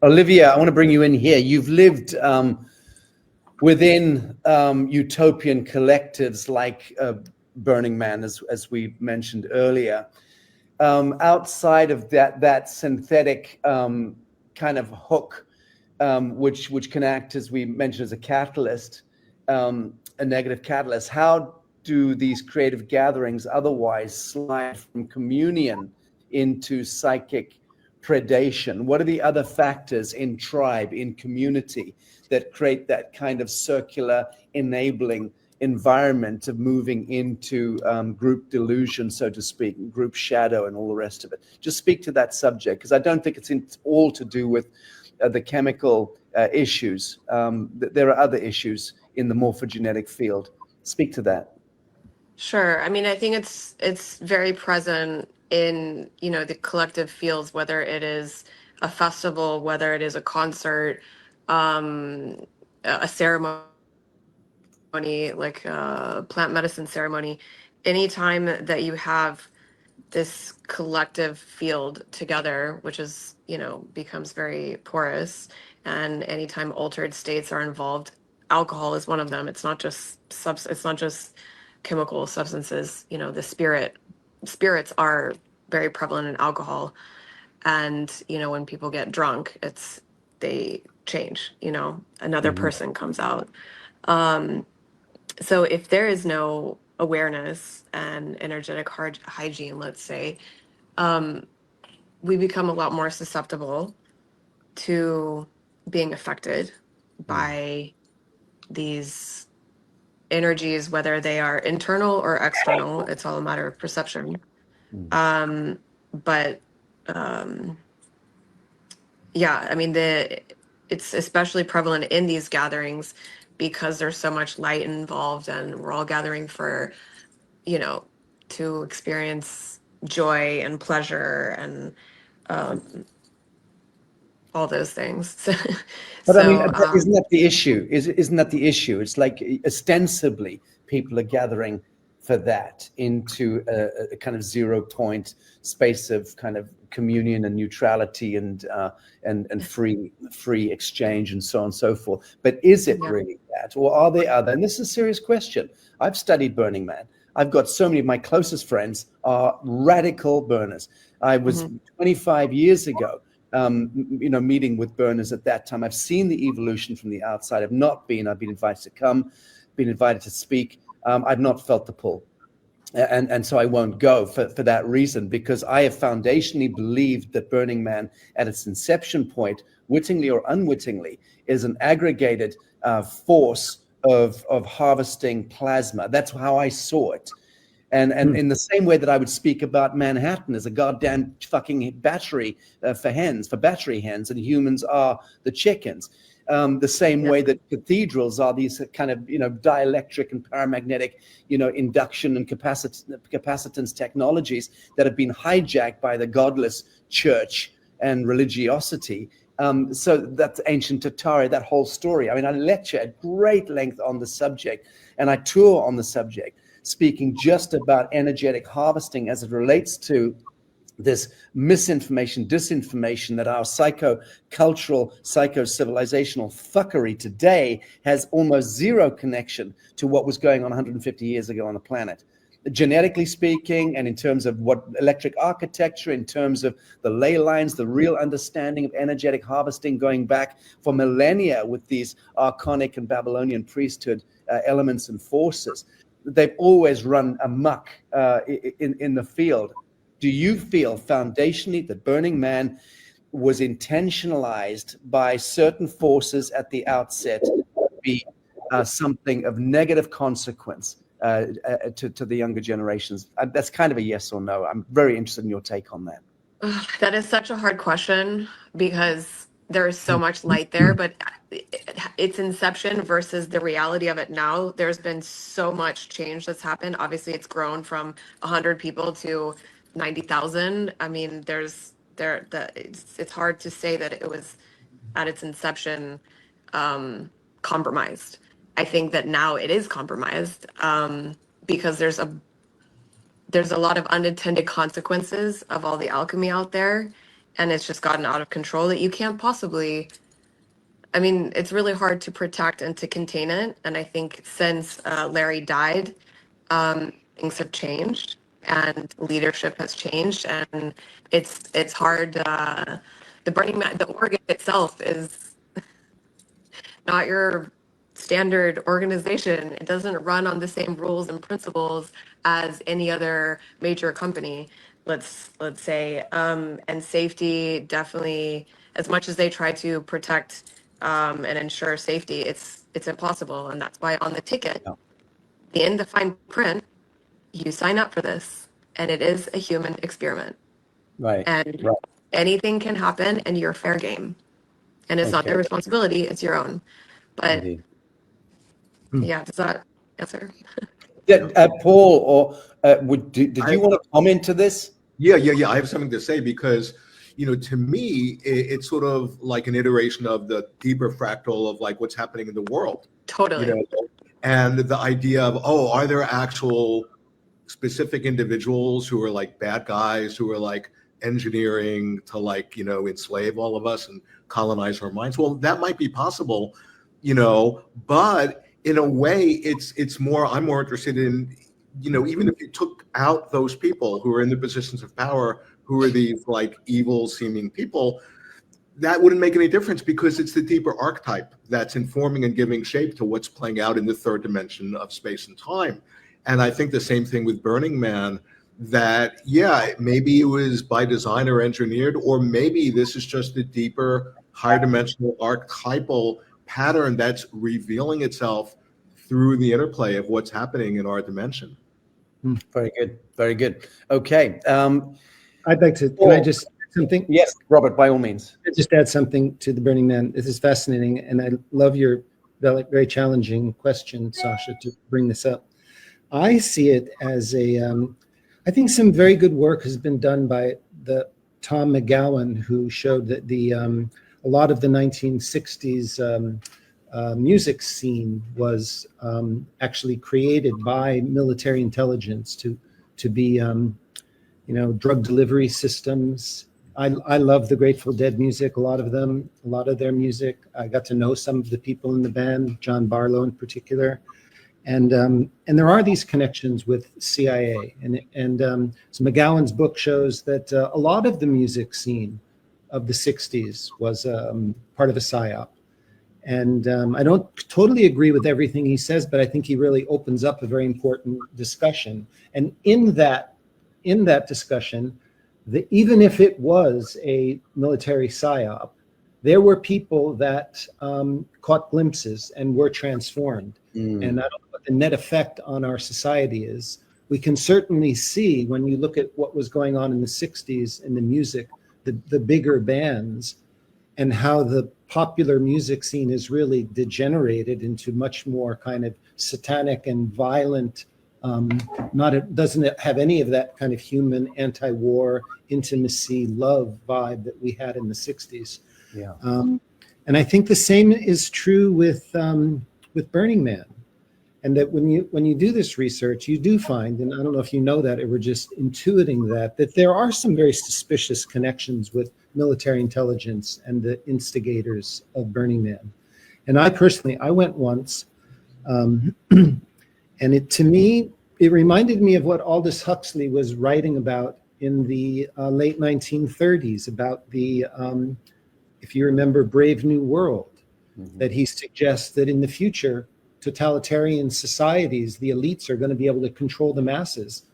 Olivia. I want to bring you in here. You've lived within utopian collectives like Burning Man, as we mentioned earlier. Outside of that synthetic kind of hook, which can act, as we mentioned, as a catalyst, a negative catalyst. How do these creative gatherings otherwise slide from communion into psychic predation? What are the other factors in tribe, in community, that create that kind of circular enabling environment of moving into group delusion, so to speak, group shadow and all the rest of it? Just speak to that subject, because I don't think it's all to do with the chemical issues. There are other issues in the morphogenetic field. Speak to that. Sure. I mean, I think it's very present in, the collective fields, whether it is a festival, whether it is a concert, a ceremony, like a plant medicine ceremony. Anytime that you have this collective field together, which is, becomes very porous, and anytime altered states are involved, alcohol is one of them. It's not just it's not just chemical substances. The spirits are very prevalent in alcohol, and when people get drunk, they change. Another person comes out. So if there is no awareness and energetic hygiene, let's say, we become a lot more susceptible to being affected by these energies, whether they are internal or external. It's all a matter of perception. Yeah, I mean, it's especially prevalent in these gatherings because there's so much light involved, and we're all gathering for, to experience joy and pleasure and all those things. But I mean, So, isn't that the issue? Isn't that the issue? It's like ostensibly people are gathering for that into a kind of 0 point space of kind of communion and neutrality and free exchange and so on and so forth. But is it really that, or are there other? And this is a serious question. I've studied Burning Man. I've got so many of my closest friends are radical burners. I was 25 years ago, meeting with burners at that time. I've seen the evolution from the outside. I've been invited to come, been invited to speak. I've not felt the pull. And so I won't go for that reason, because I have foundationally believed that Burning Man at its inception point, wittingly or unwittingly, is an aggregated force of harvesting plasma. That's how I saw it. And in the same way that I would speak about Manhattan as a goddamn fucking battery for battery hens, and humans are the chickens. The same way that cathedrals are these kind of, dielectric and paramagnetic, induction and capacitance technologies that have been hijacked by the godless church and religiosity. So that's ancient Tatari, that whole story. I mean, I lecture at great length on the subject, and I tour on the subject, speaking just about energetic harvesting as it relates to this misinformation, disinformation that our psycho-cultural, psycho-civilizational fuckery today has almost zero connection to what was going on 150 years ago on the planet. Genetically speaking, and in terms of what electric architecture, in terms of the ley lines, the real understanding of energetic harvesting going back for millennia with these archonic and Babylonian priesthood elements and forces, they've always run amok in the field. Do you feel foundationally that Burning Man was intentionalized by certain forces at the outset to be something of negative consequence to the younger generations? That's kind of a yes or no. I'm very interested in your take on that. that is such a hard question, because there is so much light there, but its inception versus the reality of it now, there's been so much change that's happened. Obviously, it's grown from 100 people to 90,000. I mean, it's hard to say that it was at its inception compromised. I think that now it is compromised because there's a lot of unintended consequences of all the alchemy out there, and it's just gotten out of control that you can't possibly. I mean, it's really hard to protect and to contain it. And I think since Larry died, things have changed and leadership has changed, and it's hard. The Burning Man, the organ itself is not your standard organization. It doesn't run on the same rules and principles as any other major company, let's say. And safety, definitely, as much as they try to protect and ensure safety, it's impossible. And that's why on the ticket, in the fine print, you sign up for this, and it is a human experiment. Right. And anything can happen, and you're fair game. And it's not their responsibility, it's your own. But yeah, does that answer? Paul, or did you want to comment to this? Yeah. I have something to say, because, to me, it's sort of like an iteration of the deeper fractal of like what's happening in the world. Totally. And the idea of, are there actual specific individuals who are like bad guys who are like engineering to like, enslave all of us and colonize our minds? Well, that might be possible, but in a way I'm more interested in, even if you took out those people who are in the positions of power, who are these like evil seeming people, that wouldn't make any difference, because it's the deeper archetype that's informing and giving shape to what's playing out in the third dimension of space and time. And I think the same thing with Burning Man, that, maybe it was by design or engineered, or maybe this is just a deeper, higher dimensional archetypal pattern that's revealing itself through the interplay of what's happening in our dimension. Very good. Very good. Okay. I'd like to, can I just add something? Yes, Robert, by all means. Just add something to the Burning Man. This is fascinating, and I love your very challenging question, Sacha, to bring this up. I see it as I think some very good work has been done by the Tom McGowan, who showed that a lot of the 1960s music scene was actually created by military intelligence to be, drug delivery systems. I love the Grateful Dead music, a lot of their music. I got to know some of the people in the band, John Barlow in particular. And there are these connections with CIA. So McGowan's book shows that a lot of the music scene of the 60s was part of a PSYOP. And I don't totally agree with everything he says, but I think he really opens up a very important discussion. And in that discussion, even if it was a military PSYOP, there were people that caught glimpses and were transformed. And I don't know what the net effect on our society is. We can certainly see when you look at what was going on in the 60s in the music, the bigger bands, and how the popular music scene is really degenerated into much more kind of satanic and violent. Doesn't have any of that kind of human anti-war intimacy love vibe that we had in the 60s. Yeah. And I think the same is true with Burning Man. And that when you do this research, you do find, and I don't know if you know that or we're just intuiting that there are some very suspicious connections with military intelligence and the instigators of Burning Man. And I personally went once, and to me, it reminded me of what Aldous Huxley was writing about in the late 1930s about the, if you remember, Brave New World, that he suggests that in the future, totalitarian societies, the elites are going to be able to control the masses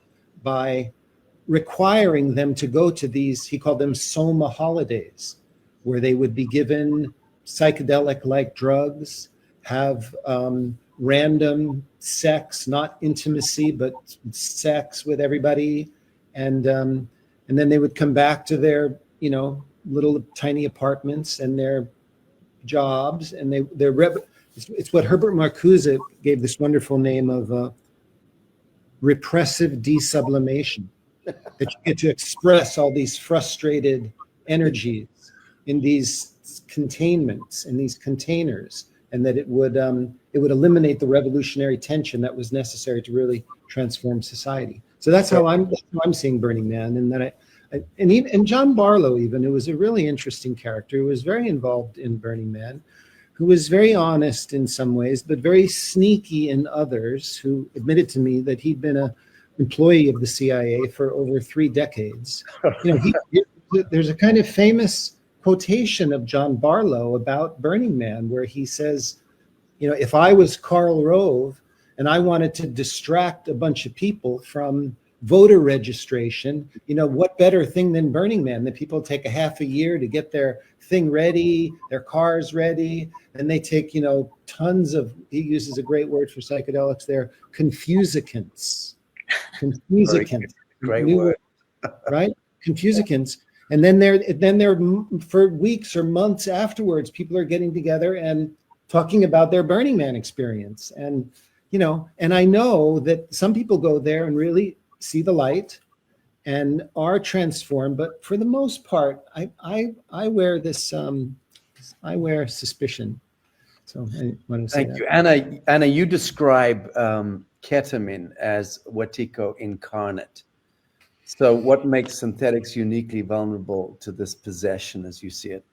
by requiring them to go to these, he called them soma holidays, where they would be given psychedelic-like drugs, have random sex, not intimacy, but sex with everybody. And then they would come back to their, little tiny apartments and their jobs, and it's what Herbert Marcuse gave this wonderful name of repressive desublimation, that you get to express all these frustrated energies in these containments, in these containers, and that it would eliminate the revolutionary tension that was necessary to really transform society. So that's how I'm seeing Burning Man, and that and John Barlow, even, who was a really interesting character, who was very involved in Burning Man, who was very honest in some ways, but very sneaky in others, who admitted to me that he'd been an employee of the CIA for over 3 decades. There's a kind of famous quotation of John Barlow about Burning Man, where he says, if I was Karl Rove and I wanted to distract a bunch of people from voter registration, what better thing than Burning Man? The people take a half a year to get their thing ready, their cars ready, and they take, tons of, he uses a great word for psychedelics there, confusicants. Great word. Right? Confusicants. And then they're for weeks or months afterwards, people are getting together and talking about their Burning Man experience. And, and I know that some people go there and really see the light and are transformed, but for the most part, I wear this, I wear suspicion. So I want to say Thank you. Anna, you describe ketamine as Wetiko incarnate. So what makes synthetics uniquely vulnerable to this possession as you see it?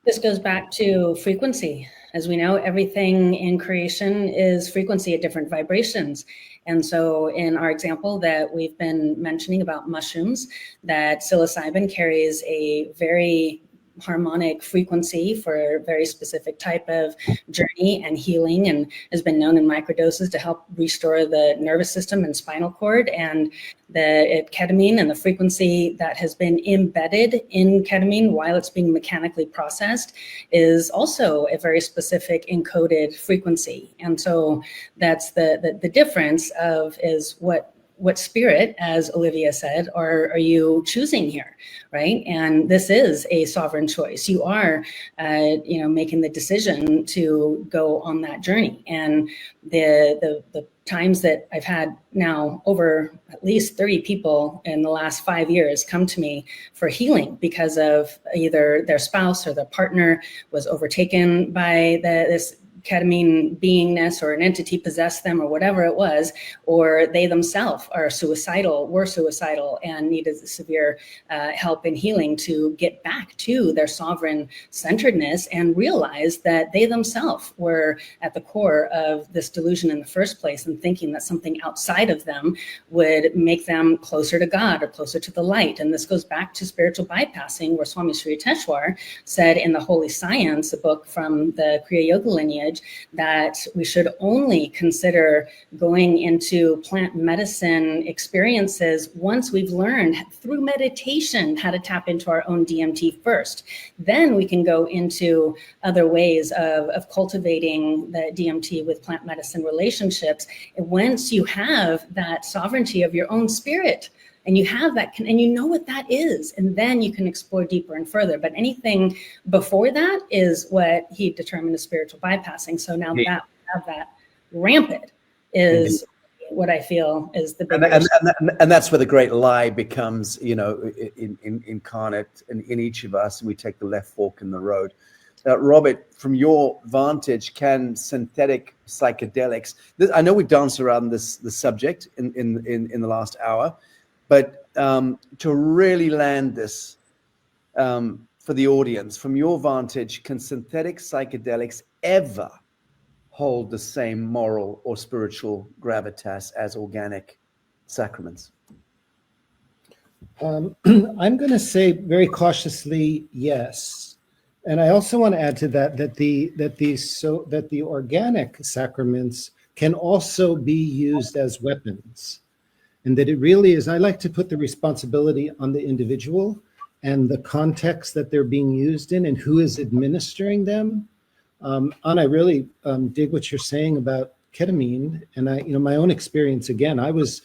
This goes back to frequency. As we know, everything in creation is frequency at different vibrations. And so in our example that we've been mentioning about mushrooms, that psilocybin carries a very harmonic frequency for a very specific type of journey and healing, and has been known in microdoses to help restore the nervous system and spinal cord. And the ketamine and the frequency that has been embedded in ketamine while it's being mechanically processed is also a very specific encoded frequency. And so that's the difference of is what what spirit, as Olivia said, are you choosing here, right? And this is a sovereign choice. You are, making the decision to go on that journey. And the times that I've had now, over at least 30 people in the last 5 years come to me for healing because of either their spouse or their partner was overtaken by this ketamine beingness, or an entity possessed them, or whatever it was, or they themselves were suicidal and needed severe help and healing to get back to their sovereign centeredness and realize that they themselves were at the core of this delusion in the first place, and thinking that something outside of them would make them closer to God or closer to the light. And this goes back to spiritual bypassing, where Swami Sri Yukteswar said in The Holy Science, a book from the Kriya Yoga lineage, that we should only consider going into plant medicine experiences once we've learned through meditation how to tap into our own DMT first. Then we can go into other ways of cultivating the DMT with plant medicine relationships. And once you have that sovereignty of your own spirit, and you have that, and you know what that is, and then you can explore deeper and further. But anything before that is what he determined as spiritual bypassing. So now that we have that rampant is what I feel is the big and that's where the great lie becomes, incarnate in each of us, and we take the left fork in the road. Robert, from your vantage, can synthetic psychedelics? I know we danced around the subject in the last hour. But to really land this for the audience, from your vantage, can synthetic psychedelics ever hold the same moral or spiritual gravitas as organic sacraments? I'm going to say very cautiously yes, and I also want to add to that that the organic sacraments can also be used as weapons. And that it really is, I like to put the responsibility on the individual and the context that they're being used in and who is administering them. And I really dig what you're saying about ketamine. And my own experience, again, I was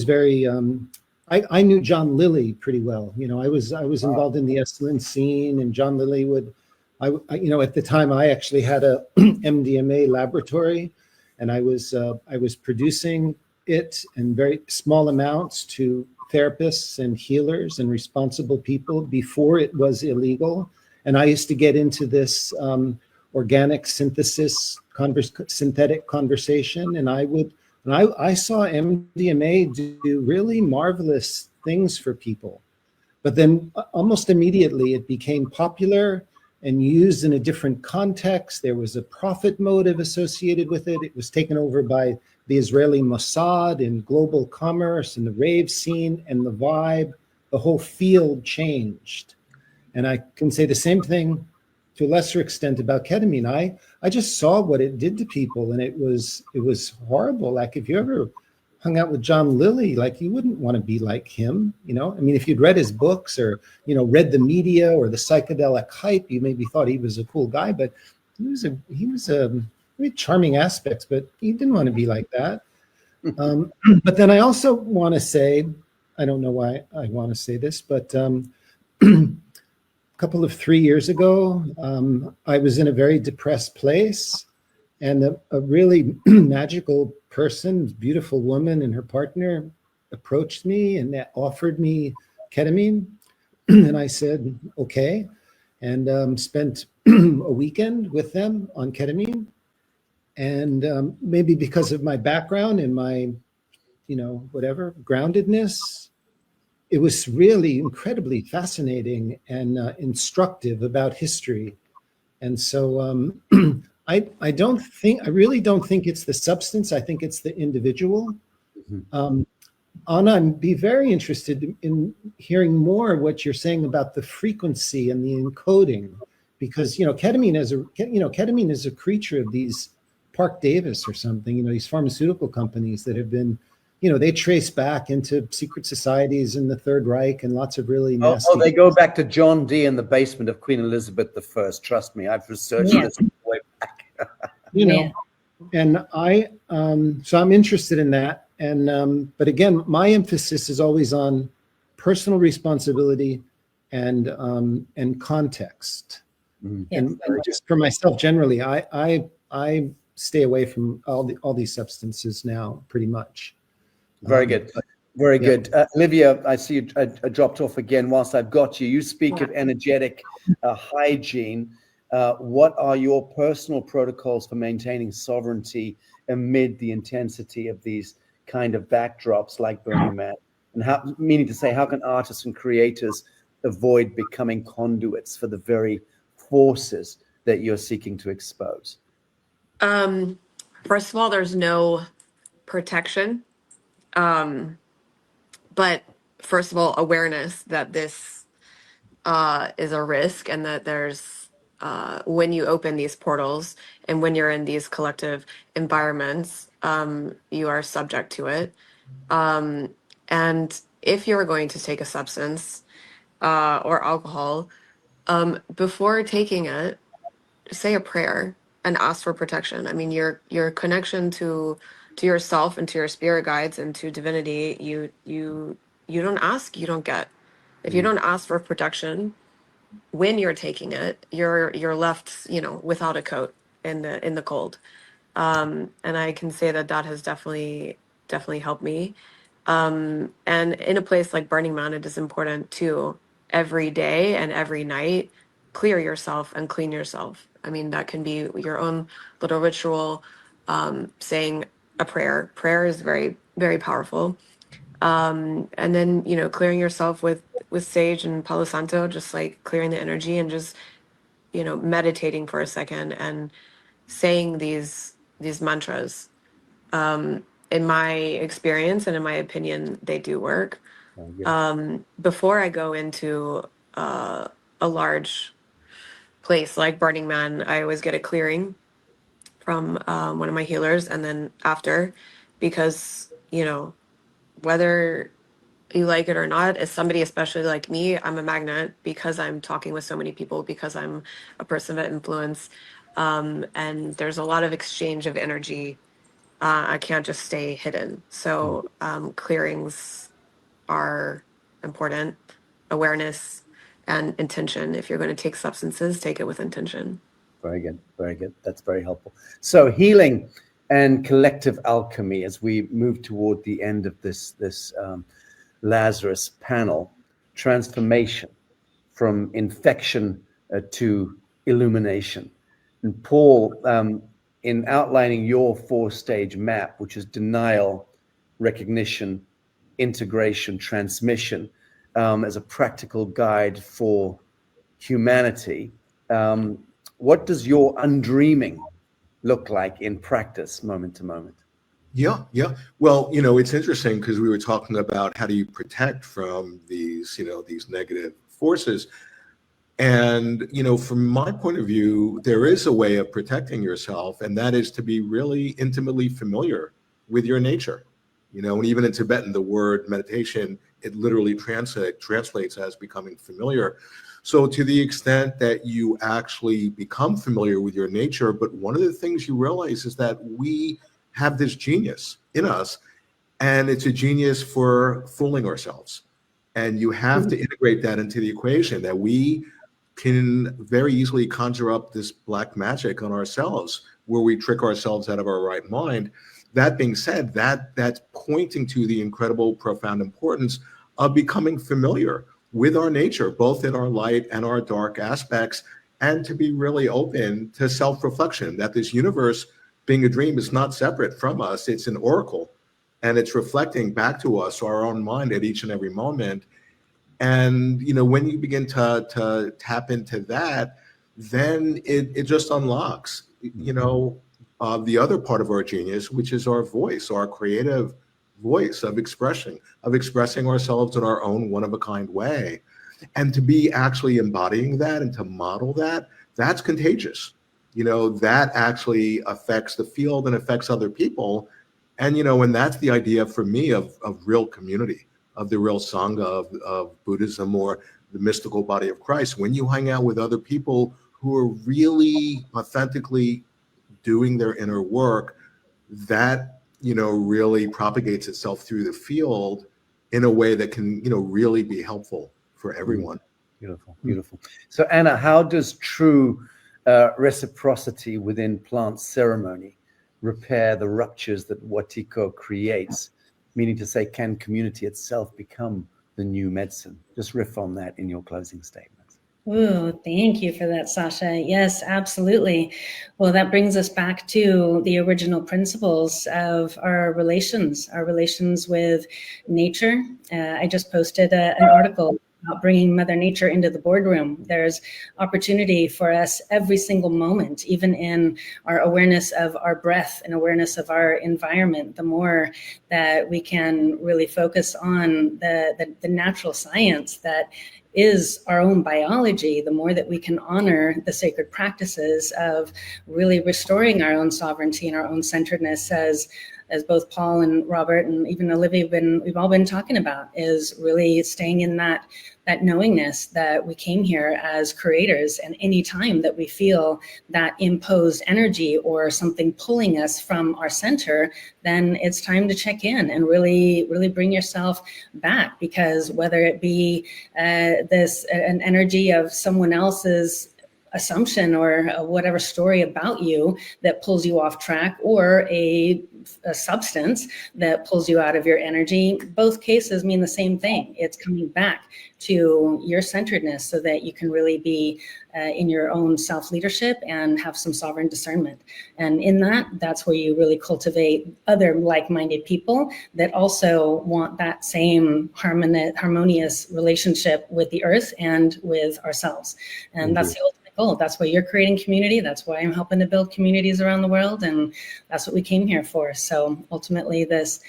very, I knew John Lilly pretty well. I was involved in the Esalen scene, and John Lilly would, at the time I actually had a MDMA laboratory, and I was producing it in very small amounts to therapists and healers and responsible people before it was illegal. And I used to get into this organic synthesis, synthetic conversation. And I saw MDMA do really marvelous things for people. But then almost immediately it became popular and used in a different context. There was a profit motive associated with it. It was taken over by the Israeli Mossad in global commerce and the rave scene and the vibe. The whole field changed. And I can say the same thing to a lesser extent about ketamine. I just saw what it did to people, and it was horrible. Like, if you ever hung out with John Lilly, like, you wouldn't want to be like him, if you'd read his books or, read the media or the psychedelic hype, you maybe thought he was a cool guy, but he was a very charming aspects, but he didn't want to be like that. But then I also want to say, I don't know why I want to say this, but a couple of 3 years ago, I was in a very depressed place, and a really magical person, beautiful woman and her partner approached me and offered me ketamine. And I said, okay, and spent a weekend with them on ketamine. And maybe because of my background and my, whatever, groundedness, it was really incredibly fascinating and instructive about history. And so I really don't think it's the substance. I think it's the individual. Mm-hmm. Anna, I'd be very interested in hearing more what you're saying about the frequency and the encoding, because ketamine is a creature of these Park Davis or something. These pharmaceutical companies that have been, they trace back into secret societies in the Third Reich and lots of really nasty. They go back to John Dee in the basement of Queen Elizabeth I. Trust me, I've researched this way back. And so I'm interested in that. but again, my emphasis is always on personal responsibility and context. And just for myself generally, I stay away from all these substances now, pretty much. Very good. Very good. Olivia, I see you dropped off again whilst I've got you. You speak of energetic hygiene. What are your personal protocols for maintaining sovereignty amid the intensity of these kind of backdrops like Burning Man? And how, meaning to say, how can artists and creators avoid becoming conduits for the very forces that you're seeking to expose? First of all, there's no protection. But first of all, awareness that this is a risk, and that there's when you open these portals and when you're in these collective environments, you are subject to it. And if you're going to take a substance or alcohol, before taking it, say a prayer and ask for protection. I mean, your connection to yourself and to your spirit guides and to divinity, you don't ask, you don't get. If you don't ask for protection when you're taking it, you're left, without a coat in the cold. And I can say that has definitely helped me. And in a place like Burning Man, it is important to every day and every night clear yourself and clean yourself. I mean, that can be your own little ritual, saying a prayer. Prayer is very, very powerful. And then, clearing yourself with sage and Palo Santo, just like clearing the energy and just, meditating for a second and saying these mantras. In my experience and in my opinion, they do work. Before I go into a large place like Burning Man, I always get a clearing from one of my healers, and then after, because whether you like it or not, as somebody especially like me, I'm a magnet because I'm talking with so many people, because I'm a person of influence, and there's a lot of exchange of energy. I can't just stay hidden. So clearings are important. Awareness and intention. If you're going to take substances, take it with intention. Very good. Very good. That's very helpful. So healing and collective alchemy, as we move toward the end of this Lazarus panel, transformation from infection to illumination. And Paul, in outlining your 4-stage map, which is denial, recognition, integration, transmission, as a practical guide for humanity, what does your undreaming look like in practice, moment to moment? Yeah. Well, it's interesting because we were talking about how do you protect from these negative forces. And, from my point of view, there is a way of protecting yourself, and that is to be really intimately familiar with your nature. And even in Tibetan, the word meditation, it literally translates as becoming familiar. So to the extent that you actually become familiar with your nature, but one of the things you realize is that we have this genius in us, and it's a genius for fooling ourselves. And you have to integrate that into the equation, that we can very easily conjure up this black magic on ourselves where we trick ourselves out of our right mind. That being said, that's pointing to the incredible, profound importance of becoming familiar with our nature, both in our light and our dark aspects, and to be really open to self-reflection, that this universe, being a dream, is not separate from us. It's an oracle, and it's reflecting back to us, our own mind, at each and every moment. And, when you begin to tap into that, then it just unlocks, the other part of our genius, which is our voice, our creative voice of expressing ourselves in our own one-of-a-kind way. And to be actually embodying that and to model that, that's contagious. That actually affects the field and affects other people. And, and that's the idea for me of real community, of the real Sangha of Buddhism, or the mystical body of Christ. When you hang out with other people who are really authentically doing their inner work, that really propagates itself through the field in a way that can, really be helpful for everyone. Beautiful, beautiful. So Anna, how does true reciprocity within plant ceremony repair the ruptures that Wetiko creates? Meaning to say, can community itself become the new medicine? Just riff on that in your closing statements. Ooh, thank you for that, Sacha. Yes, absolutely. Well, that brings us back to the original principles of our relations with nature. I just posted an article about bringing Mother Nature into the boardroom. There's opportunity for us every single moment, even in our awareness of our breath and awareness of our environment. The more that we can really focus on the natural science that is our own biology, the more that we can honor the sacred practices of really restoring our own sovereignty and our own centeredness, as both Paul and Robert and even Olivia we've all been talking about, is really staying in that knowingness that we came here as creators, and any time that we feel that imposed energy or something pulling us from our center, then it's time to check in and really bring yourself back, because whether it be an energy of someone else's assumption or whatever story about you that pulls you off track, or a substance that pulls you out of your energy, both cases mean the same thing. It's coming back to your centeredness so that you can really be in your own self-leadership and have some sovereign discernment. And in that's where you really cultivate other like-minded people that also want that same harmonious relationship with the earth and with ourselves. And that's the ultimate goal. That's why you're creating community. That's why I'm helping to build communities around the world. And that's what we came here for. So ultimately, this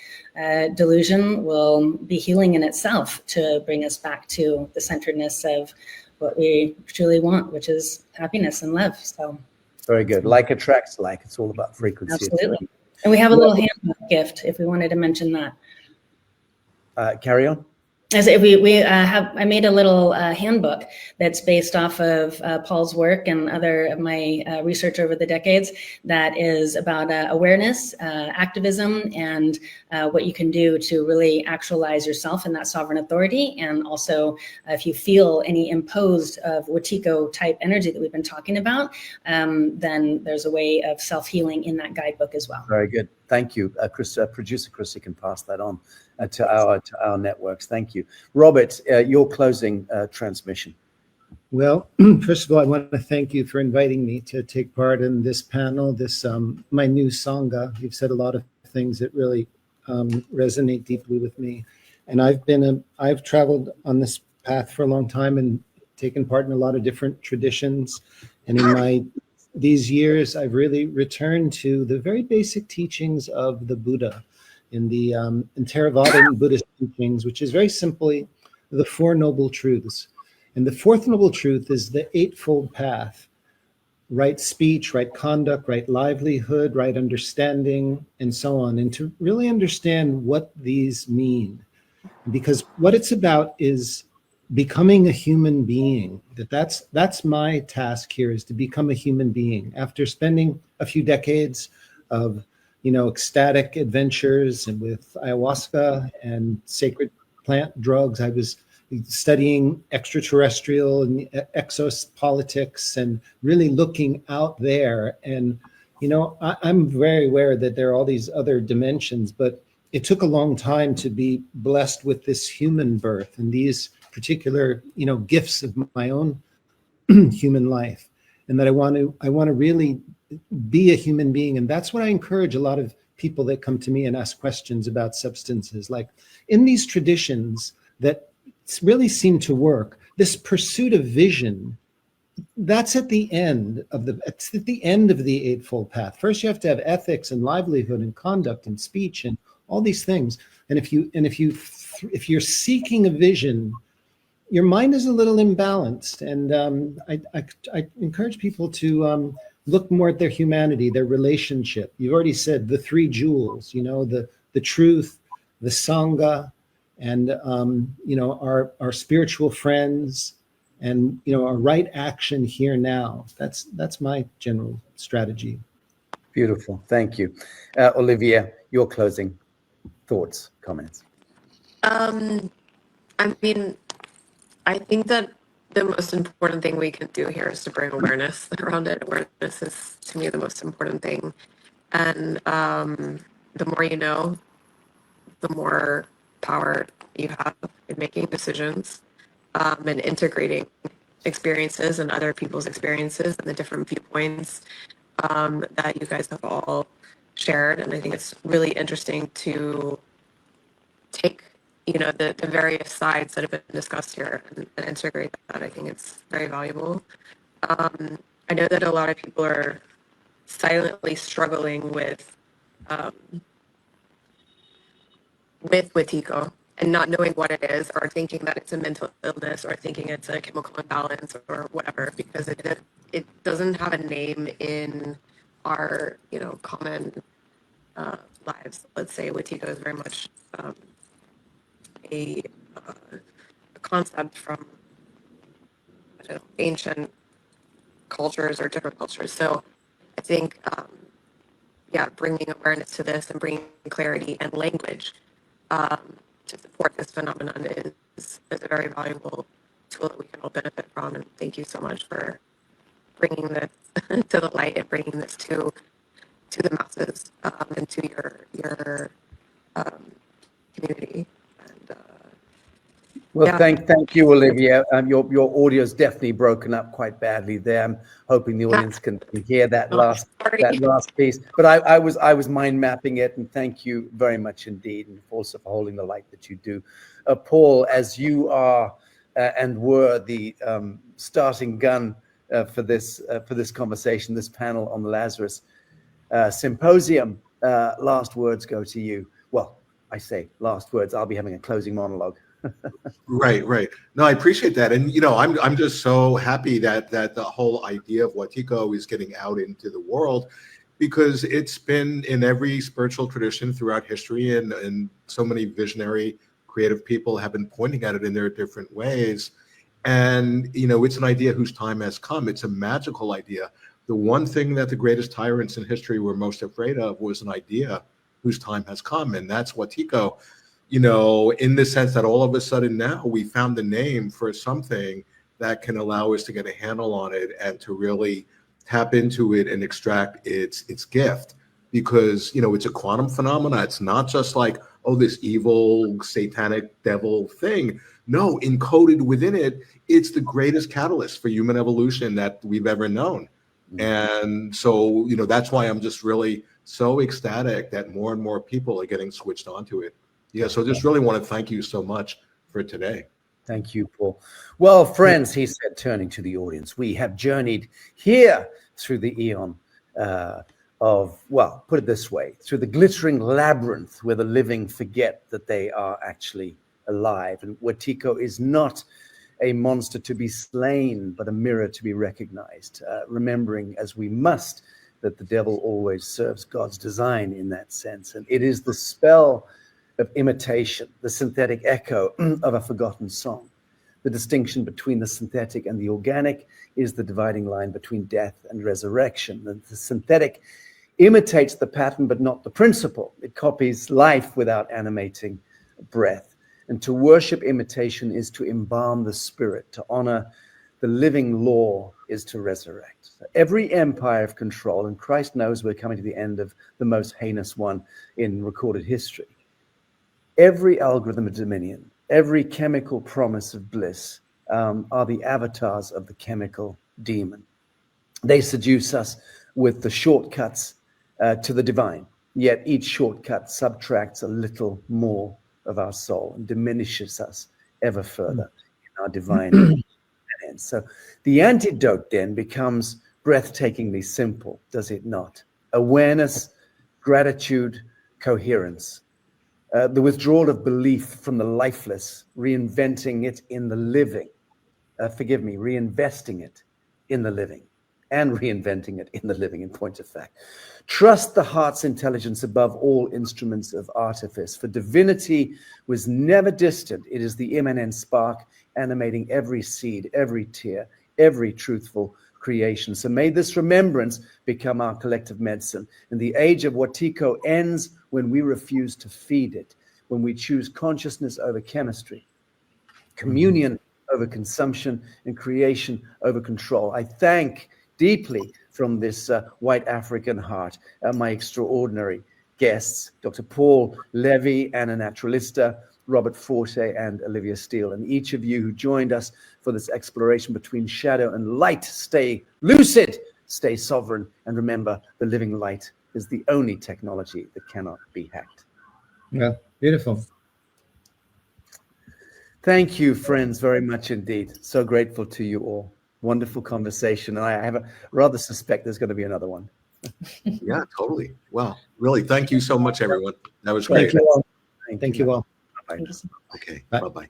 delusion will be healing in itself to bring us back to the centeredness of what we truly want, which is happiness and love. So very good. Like attracts like. It's all about frequency. Absolutely. And we have a little handbook gift if we wanted to mention that. Carry on. As I made a little handbook that's based off of Paul's work and other of my research over the decades, that is about awareness, activism, and what you can do to really actualize yourself in that sovereign authority. And also, if you feel any imposed of Wetiko type energy that we've been talking about, then there's a way of self-healing in that guidebook as well. Very good. Thank you. Producer Chris, you can pass that on to our networks. Thank you. Robert, your closing transmission. Well, first of all, I want to thank you for inviting me to take part in this panel, this my new Sangha. You've said a lot of things that really resonate deeply with me. And I've traveled on this path for a long time and taken part in a lot of different traditions. And in these years, I've really returned to the very basic teachings of the Buddha in the in Theravada Buddhist teachings, which is very simply the Four Noble Truths. And the fourth noble truth is the Eightfold Path: right speech, right conduct, right livelihood, right understanding, and so on. And to really understand what these mean, because what it's about is becoming a human being. That's my task here, is to become a human being. After spending a few decades of ecstatic adventures and with ayahuasca and sacred plant drugs, I was studying extraterrestrial and exopolitics and really looking out there. And I'm very aware that there are all these other dimensions, but it took a long time to be blessed with this human birth and these particular gifts of my own human life, and that I want to really be a human being. And that's what I encourage a lot of people that come to me and ask questions about substances. Like, in these traditions that really seem to work, this pursuit of vision, that's at the end of the Eightfold Path. First, you have to have ethics and livelihood and conduct and speech and all these things. And if you're seeking a vision, your mind is a little imbalanced. And I encourage people to look more at their humanity, their relationship. You've already said the three jewels, the truth, the Sangha, and our spiritual friends, and our right action here now. That's my general strategy. Beautiful. Thank you. Olivia, your closing thoughts, comments. I mean, I think that the most important thing we can do here is to bring awareness around it. Awareness is, to me, the most important thing. And the more you know, the more power you have in making decisions and integrating experiences and other people's experiences and the different viewpoints that you guys have all shared. And I think it's really interesting to take, the various sides that have been discussed here and integrate that. I think it's very valuable. I know that a lot of people are silently struggling with Wetiko and not knowing what it is, or thinking that it's a mental illness, or thinking it's a chemical imbalance or whatever, because it doesn't have a name in our common lives. Let's say Wetiko is very much a concept from, I don't know, ancient cultures or different cultures. So I think bringing awareness to this and bringing clarity and language to support this phenomenon is a very valuable tool that we can all benefit from. And thank you so much for bringing this to the light and bringing this to the masses and to your community. And Well, thank you, Olivia. Your audio is definitely broken up quite badly there. I'm hoping the audience can hear that last piece. But I was mind mapping it, and thank you very much indeed, and also for holding the light that you do. Paul, as you are and were the starting gun for this conversation, this panel on the Lazarus Symposium, last words go to you. Well, I say last words. I'll be having a closing monologue. Right. No, I appreciate that. And, I'm just so happy that the whole idea of Wetiko is getting out into the world, because it's been in every spiritual tradition throughout history, and so many visionary, creative people have been pointing at it in their different ways. And, it's an idea whose time has come. It's a magical idea. The one thing that the greatest tyrants in history were most afraid of was an idea whose time has come, and that's Wetiko. In the sense that all of a sudden now we found the name for something that can allow us to get a handle on it and to really tap into it and extract its gift. Because, it's a quantum phenomena. It's not just like, oh, this evil, satanic devil thing. No, encoded within it, it's the greatest catalyst for human evolution that we've ever known. And so, that's why I'm just really so ecstatic that more and more people are getting switched onto it. Yeah, so just really want to thank you so much for today. Thank you, Paul. Well, friends, he said, turning to the audience, we have journeyed here through the eon put it this way, through the glittering labyrinth where the living forget that they are actually alive. And Wetiko is not a monster to be slain, but a mirror to be recognized, remembering, as we must, that the devil always serves God's design in that sense. And it is the spell of imitation, the synthetic echo of a forgotten song. The distinction between the synthetic and the organic is the dividing line between death and resurrection. The synthetic imitates the pattern, but not the principle. It copies life without animating breath. And to worship imitation is to embalm the spirit. To honor the living law is to resurrect. So every empire of control, and Christ knows we're coming to the end of the most heinous one in recorded history. Every algorithm of dominion, every chemical promise of bliss are the avatars of the chemical demon. They seduce us with the shortcuts to the divine, yet each shortcut subtracts a little more of our soul and diminishes us ever further in our divine end. So the antidote then becomes breathtakingly simple, does it not? Awareness, gratitude, coherence. The withdrawal of belief from the lifeless, reinventing it in the living. Reinvesting it in the living, and reinventing it in the living, in point of fact. Trust the heart's intelligence above all instruments of artifice, for divinity was never distant. It is the immanent spark animating every seed, every tear, every truthful creation. So may this remembrance become our collective medicine. And the age of Wetiko ends when we refuse to feed it, when we choose consciousness over chemistry, communion over consumption, and creation over control. I thank deeply from this white African heart my extraordinary guests, Dr. Paul Levy, Anna Naturalista, Robert Forte, and Olivia Steele. And each of you who joined us for this exploration between shadow and light, stay lucid, stay sovereign, and remember the living light is the only technology that cannot be hacked. Yeah, beautiful. Thank you, friends, very much indeed. So grateful to you all. Wonderful conversation. And I have a rather suspect there's going to be another one. Yeah, totally. Wow. Really, thank you so much, everyone. That was great. Thank you all. Thank you all. Bye. Okay. Bye. Bye-bye.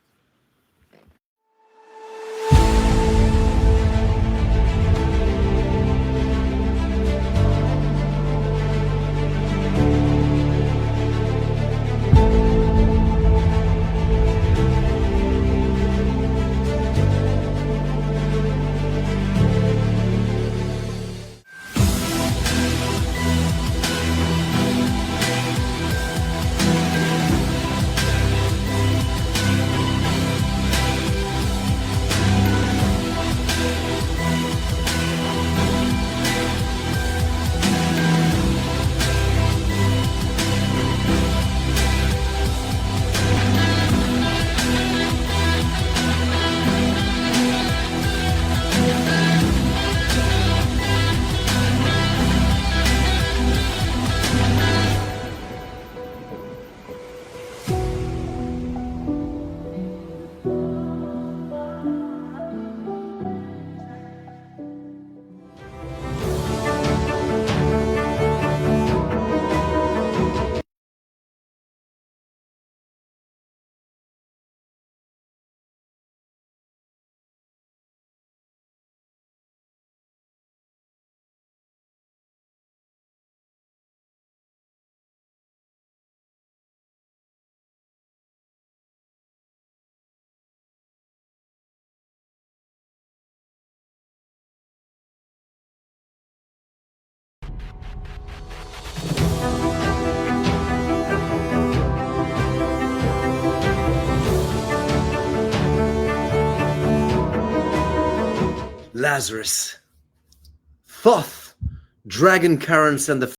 Lazarus, Thoth, dragon currents, and the